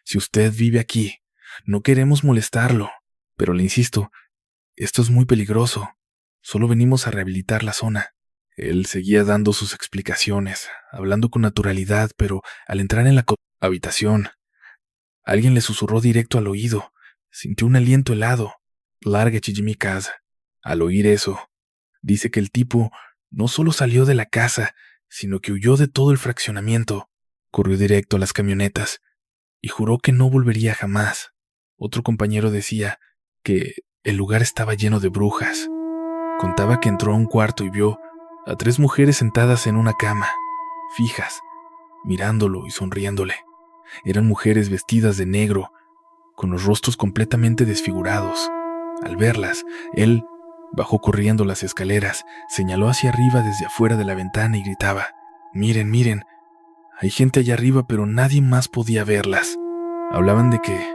Si usted vive aquí, no queremos molestarlo, pero le insisto, esto es muy peligroso. Solo venimos a rehabilitar la zona. Él seguía dando sus explicaciones, hablando con naturalidad, pero al entrar en la habitación, alguien le susurró directo al oído. Sintió un aliento helado. Lárguese de mi casa. Al oír eso, dice que el tipo no solo salió de la casa, sino que huyó de todo el fraccionamiento. Corrió directo a las camionetas y juró que no volvería jamás. Otro compañero decía que el lugar estaba lleno de brujas. Contaba que entró a un cuarto y vio a 3 mujeres sentadas en una cama, fijas, mirándolo y sonriéndole. Eran mujeres vestidas de negro, con los rostros completamente desfigurados. Al verlas, él bajó corriendo las escaleras, señaló hacia arriba desde afuera de la ventana y gritaba, «Miren, miren, hay gente allá arriba, pero nadie más podía verlas». Hablaban de que,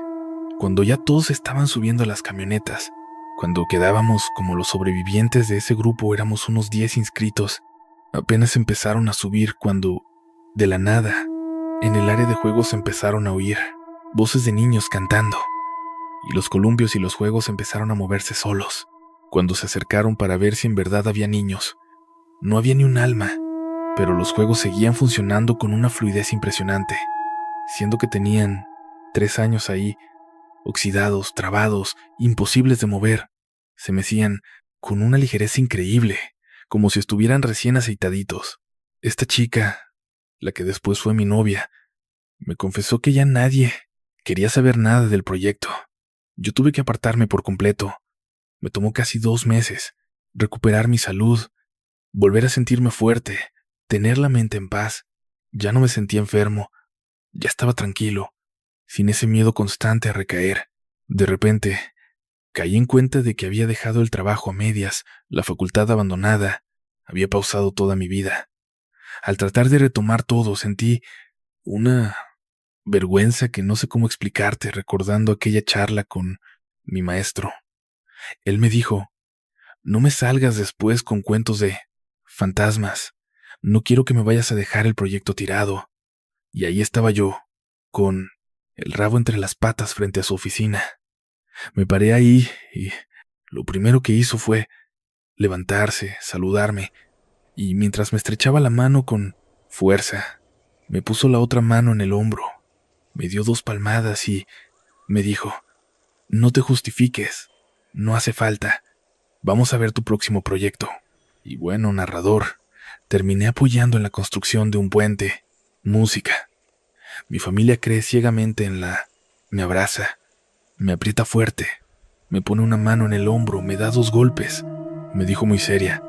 cuando ya todos estaban subiendo a las camionetas, cuando quedábamos como los sobrevivientes de ese grupo, éramos unos 10 inscritos, apenas empezaron a subir cuando, de la nada, en el área de juegos empezaron a oír voces de niños cantando, y los columpios y los juegos empezaron a moverse solos. Cuando se acercaron para ver si en verdad había niños, no había ni un alma, pero los juegos seguían funcionando con una fluidez impresionante, siendo que tenían 3 años ahí, oxidados, trabados, imposibles de mover. Se mecían con una ligereza increíble, como si estuvieran recién aceitaditos. Esta chica, la que después fue mi novia, me confesó que ya nadie quería saber nada del proyecto. Yo tuve que apartarme por completo. Me tomó casi 2 meses recuperar mi salud, volver a sentirme fuerte, tener la mente en paz. Ya no me sentía enfermo, ya estaba tranquilo, sin ese miedo constante a recaer. De repente, caí en cuenta de que había dejado el trabajo a medias, la facultad abandonada, había pausado toda mi vida. Al tratar de retomar todo, sentí una vergüenza que no sé cómo explicarte recordando aquella charla con mi maestro. Él me dijo, no me salgas después con cuentos de fantasmas, no quiero que me vayas a dejar el proyecto tirado. Y ahí estaba yo, con el rabo entre las patas frente a su oficina. Me paré ahí y lo primero que hizo fue levantarse, saludarme, y mientras me estrechaba la mano con fuerza, me puso la otra mano en el hombro, me dio 2 palmadas y me dijo, no te justifiques, no hace falta, vamos a ver tu próximo proyecto. Y bueno, narrador, terminé apoyando en la construcción de un puente, música. Mi familia cree ciegamente en me abraza, me aprieta fuerte, me pone una mano en el hombro, me da 2 golpes. Me dijo muy seria,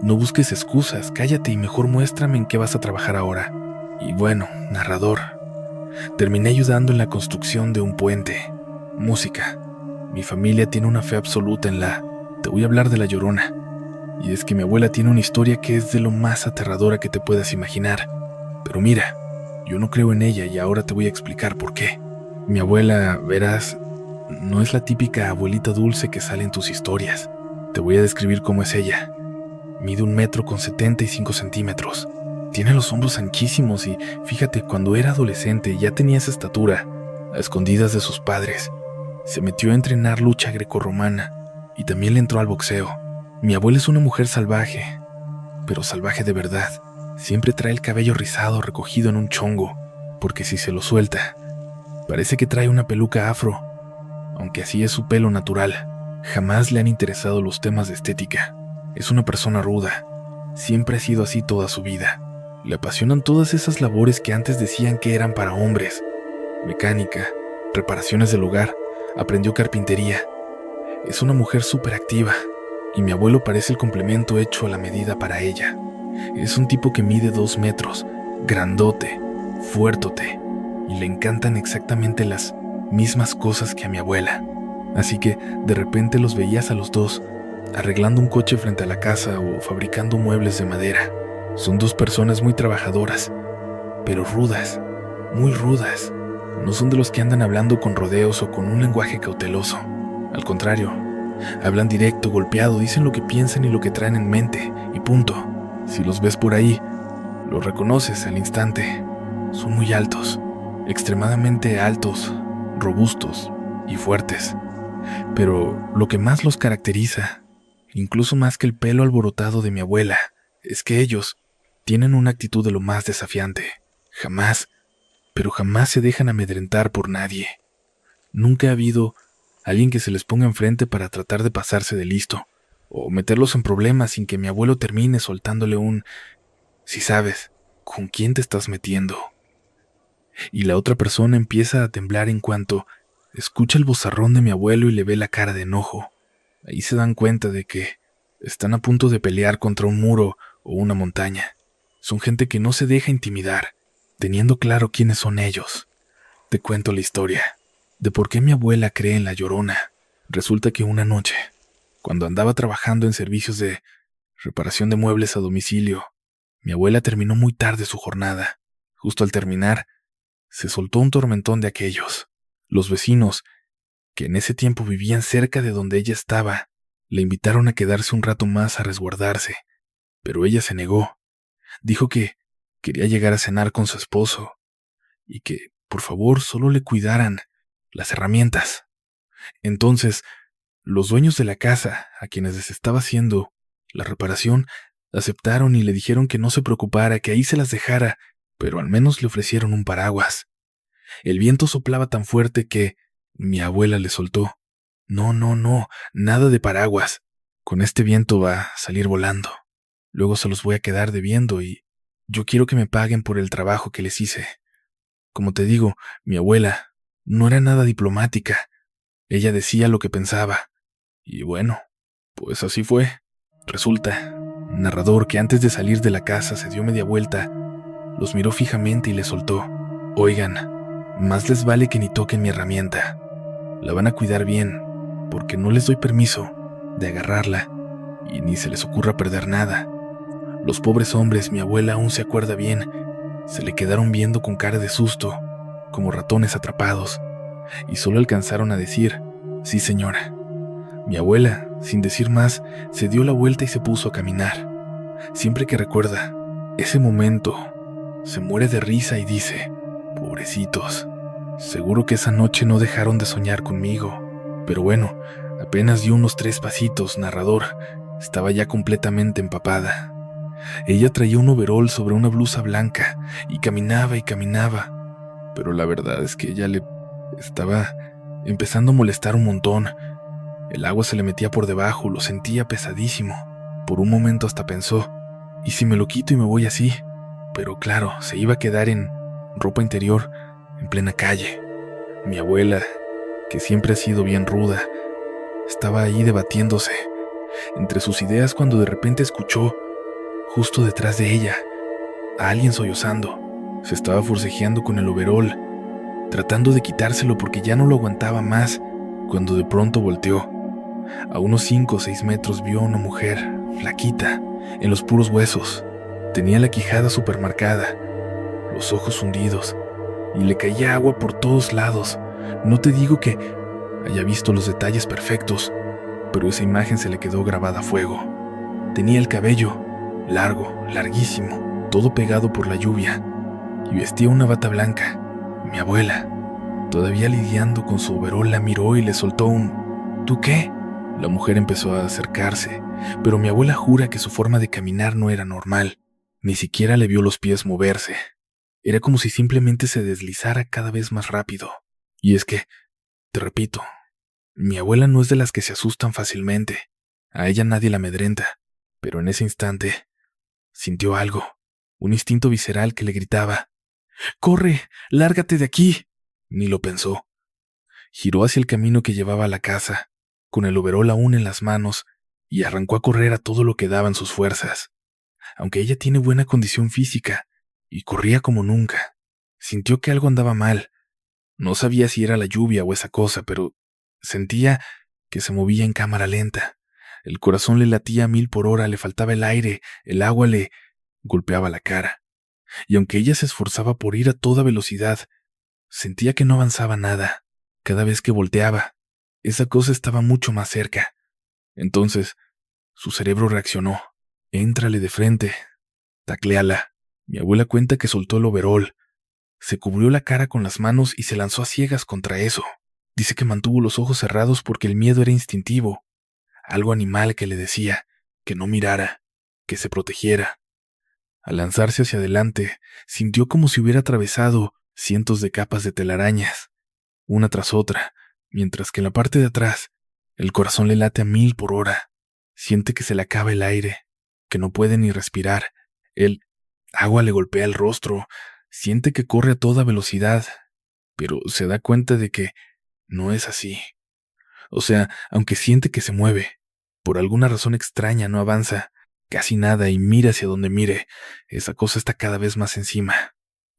no busques excusas, cállate y mejor muéstrame en qué vas a trabajar ahora. Y bueno, narrador, terminé ayudando en la construcción de un puente, música. Mi familia tiene una fe absoluta en te voy a hablar de La Llorona. Y es que mi abuela tiene una historia que es de lo más aterradora que te puedas imaginar. Pero mira, yo no creo en ella y ahora te voy a explicar por qué. Mi abuela, verás, no es la típica abuelita dulce que sale en tus historias. Te voy a describir cómo es ella. Mide 1,75 centímetros. Tiene los hombros anchísimos y, fíjate, cuando era adolescente ya tenía esa estatura, a escondidas de sus padres. Se metió a entrenar lucha grecorromana y también le entró al boxeo. Mi abuela es una mujer salvaje, pero salvaje de verdad. Siempre trae el cabello rizado recogido en un chongo, porque si se lo suelta, parece que trae una peluca afro, aunque así es su pelo natural. Jamás le han interesado los temas de estética. Es una persona ruda. Siempre ha sido así toda su vida. Le apasionan todas esas labores que antes decían que eran para hombres. Mecánica, reparaciones del hogar, aprendió carpintería. Es una mujer súper activa, y mi abuelo parece el complemento hecho a la medida para ella. Es un tipo que mide 2 metros, grandote, fuertote, y le encantan exactamente las mismas cosas que a mi abuela. Así que de repente los veías a los dos, arreglando un coche frente a la casa o fabricando muebles de madera. Son 2 personas muy trabajadoras, pero rudas, muy rudas. No son de los que andan hablando con rodeos o con un lenguaje cauteloso. Al contrario, hablan directo, golpeado, dicen lo que piensan y lo que traen en mente, y punto. Si los ves por ahí, los reconoces al instante. Son muy altos, extremadamente altos, robustos y fuertes. Pero lo que más los caracteriza, incluso más que el pelo alborotado de mi abuela, es que ellos tienen una actitud de lo más desafiante. Jamás, pero jamás se dejan amedrentar por nadie. Nunca ha habido alguien que se les ponga enfrente para tratar de pasarse de listo, o meterlos en problemas sin que mi abuelo termine soltándole si sabes con quién te estás metiendo. Y la otra persona empieza a temblar en cuanto escucha el vozarrón de mi abuelo y le ve la cara de enojo. Ahí se dan cuenta de que están a punto de pelear contra un muro o una montaña. Son gente que no se deja intimidar, teniendo claro quiénes son ellos. Te cuento la historia de por qué mi abuela cree en La Llorona. Resulta que una noche, cuando andaba trabajando en servicios de reparación de muebles a domicilio, mi abuela terminó muy tarde su jornada. Justo al terminar, se soltó un tormentón de aquellos. Los vecinos, que en ese tiempo vivían cerca de donde ella estaba, le invitaron a quedarse un rato más a resguardarse, pero ella se negó. Dijo que quería llegar a cenar con su esposo y que, por favor, solo le cuidaran las herramientas. Entonces, los dueños de la casa, a quienes les estaba haciendo la reparación, aceptaron y le dijeron que no se preocupara, que ahí se las dejara, pero al menos le ofrecieron un paraguas. El viento soplaba tan fuerte que mi abuela le soltó. No, no, no, nada de paraguas. Con este viento va a salir volando. Luego se los voy a quedar debiendo y yo quiero que me paguen por el trabajo que les hice. Como te digo, mi abuela no era nada diplomática. Ella decía lo que pensaba. Y bueno, pues así fue. Resulta, narrador, que antes de salir de la casa se dio media vuelta, los miró fijamente y les soltó. Oigan, más les vale que ni toquen mi herramienta. La van a cuidar bien, porque no les doy permiso de agarrarla y ni se les ocurra perder nada. Los pobres hombres, mi abuela aún se acuerda bien, se le quedaron viendo con cara de susto, como ratones atrapados, y solo alcanzaron a decir, sí señora. Mi abuela, sin decir más, se dio la vuelta y se puso a caminar. Siempre que recuerda ese momento, se muere de risa y dice, pobrecitos, seguro que esa noche no dejaron de soñar conmigo. Pero bueno, apenas dio unos 3 pasitos, narrador, estaba ya completamente empapada. Ella traía un overol sobre una blusa blanca y caminaba, pero la verdad es que ella le estaba empezando a molestar un montón. El agua se le metía por debajo, lo sentía pesadísimo. Por un momento hasta pensó, ¿y si me lo quito y me voy así? Pero claro, se iba a quedar en ropa interior, en plena calle. Mi abuela, que siempre ha sido bien ruda, estaba ahí debatiéndose entre sus ideas cuando de repente escuchó, justo detrás de ella, a alguien sollozando. Se estaba forcejeando con el overol, tratando de quitárselo porque ya no lo aguantaba más, cuando de pronto volteó. A unos 5 o 6 metros vio a una mujer, flaquita, en los puros huesos. Tenía la quijada supermarcada, los ojos hundidos, y le caía agua por todos lados. No te digo que haya visto los detalles perfectos, pero esa imagen se le quedó grabada a fuego. Tenía el cabello largo, larguísimo, todo pegado por la lluvia, y vestía una bata blanca. Mi abuela, todavía lidiando con su overol, la miró y le soltó un ¿tú qué? La mujer empezó a acercarse, pero mi abuela jura que su forma de caminar no era normal. Ni siquiera le vio los pies moverse. Era como si simplemente se deslizara cada vez más rápido. Y es que, te repito, mi abuela no es de las que se asustan fácilmente. A ella nadie la amedrenta, pero en ese instante sintió algo, un instinto visceral que le gritaba, ¡corre! ¡Lárgate de aquí! Ni lo pensó. Giró hacia el camino que llevaba a la casa, con el overol aún en las manos, y arrancó a correr a todo lo que daban sus fuerzas. Aunque ella tiene buena condición física, y corría como nunca, sintió que algo andaba mal. No sabía si era la lluvia o esa cosa, pero sentía que se movía en cámara lenta. El corazón le latía a 1000 por hora, le faltaba el aire, el agua le golpeaba la cara. Y aunque ella se esforzaba por ir a toda velocidad, sentía que no avanzaba nada. Cada vez que volteaba, esa cosa estaba mucho más cerca. Entonces, su cerebro reaccionó. Éntrale de frente, tacléala. Mi abuela cuenta que soltó el overol, se cubrió la cara con las manos y se lanzó a ciegas contra eso. Dice que mantuvo los ojos cerrados porque el miedo era instintivo, algo animal que le decía que no mirara, que se protegiera. Al lanzarse hacia adelante, sintió como si hubiera atravesado cientos de capas de telarañas, una tras otra, mientras que en la parte de atrás, el corazón le late a 1000 por hora. Siente que se le acaba el aire, que no puede ni respirar. El agua le golpea el rostro, siente que corre a toda velocidad, pero se da cuenta de que no es así. O sea, aunque siente que se mueve, por alguna razón extraña no avanza casi nada y mira hacia donde mire, esa cosa está cada vez más encima.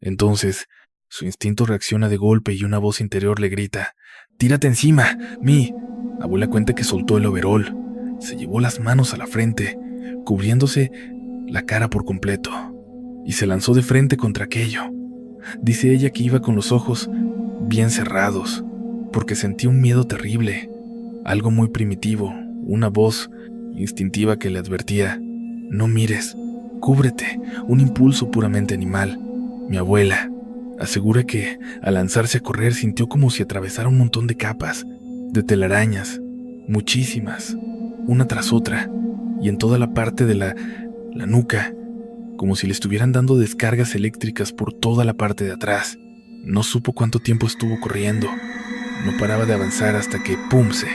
Entonces, su instinto reacciona de golpe y una voz interior le grita, «¡Tírate encima! Mi...». Abuela cuenta que soltó el overol, se llevó las manos a la frente, cubriéndose la cara por completo, y se lanzó de frente contra aquello. Dice ella que iba con los ojos bien cerrados, porque sentía un miedo terrible, algo muy primitivo, una voz instintiva que le advertía, «No mires, cúbrete», un impulso puramente animal. Mi abuela asegura que, al lanzarse a correr, sintió como si atravesara un montón de capas, de telarañas, muchísimas, una tras otra, y en toda la parte de la nuca, como si le estuvieran dando descargas eléctricas por toda la parte de atrás. No supo cuánto tiempo estuvo corriendo. No paraba de avanzar hasta que, ¡pum!, se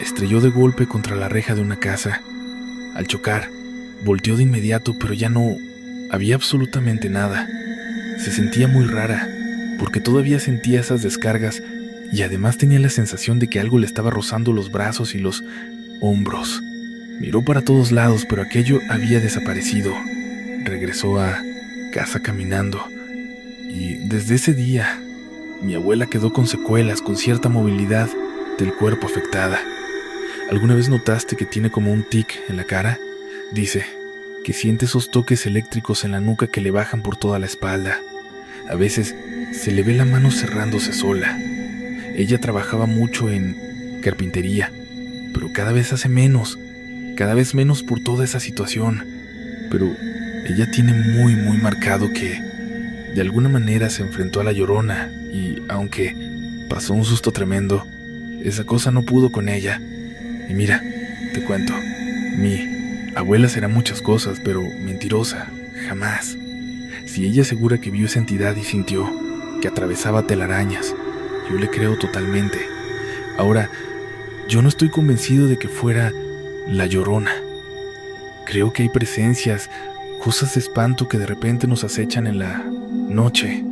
estrelló de golpe contra la reja de una casa. Al chocar, volteó de inmediato, pero ya no había absolutamente nada. Se sentía muy rara, porque todavía sentía esas descargas y además tenía la sensación de que algo le estaba rozando los brazos y los hombros. Miró para todos lados, pero aquello había desaparecido. Regresó a casa caminando, y desde ese día, mi abuela quedó con secuelas, con cierta movilidad, del cuerpo afectada. ¿Alguna vez notaste que tiene como un tic en la cara? Dice que siente esos toques eléctricos en la nuca que le bajan por toda la espalda. A veces se le ve la mano cerrándose sola. Ella trabajaba mucho en carpintería, pero cada vez hace menos, cada vez menos por toda esa situación. Pero ella tiene muy marcado que de alguna manera se enfrentó a la Llorona y, aunque pasó un susto tremendo, esa cosa no pudo con ella. Y mira, te cuento, mi abuela será muchas cosas, pero mentirosa, jamás. Si ella asegura que vio esa entidad y sintió que atravesaba telarañas, yo le creo totalmente. Ahora, yo no estoy convencido de que fuera la Llorona. Creo que hay presencias, cosas de espanto que de repente nos acechan en la noche,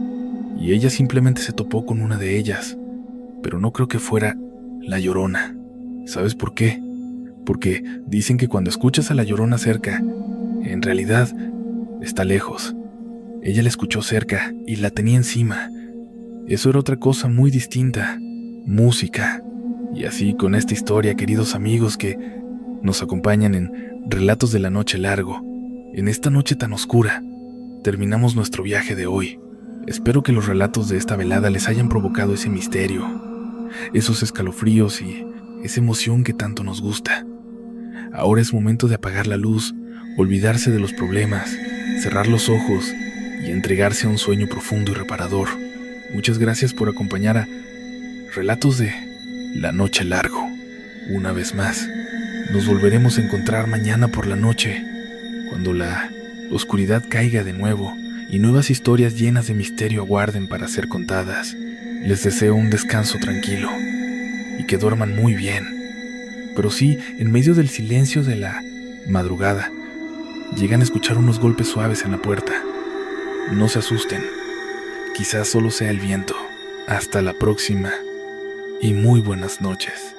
y ella simplemente se topó con una de ellas, pero no creo que fuera la Llorona. ¿Sabes por qué? Porque dicen que cuando escuchas a la Llorona cerca, en realidad está lejos. Ella la escuchó cerca y la tenía encima. Eso era otra cosa muy distinta, música. Y así con esta historia, queridos amigos que nos acompañan en Relatos de la Noche Largo, en esta noche tan oscura, terminamos nuestro viaje de hoy. Espero que los relatos de esta velada les hayan provocado ese misterio, esos escalofríos y esa emoción que tanto nos gusta. Ahora es momento de apagar la luz, olvidarse de los problemas, cerrar los ojos y entregarse a un sueño profundo y reparador. Muchas gracias por acompañar a Relatos de la Noche Largo. Una vez más, nos volveremos a encontrar mañana por la noche, cuando la oscuridad caiga de nuevo y nuevas historias llenas de misterio aguarden para ser contadas. Les deseo un descanso tranquilo y que duerman muy bien. Pero sí, en medio del silencio de la madrugada, llegan a escuchar unos golpes suaves en la puerta. No se asusten, quizás solo sea el viento. Hasta la próxima y muy buenas noches.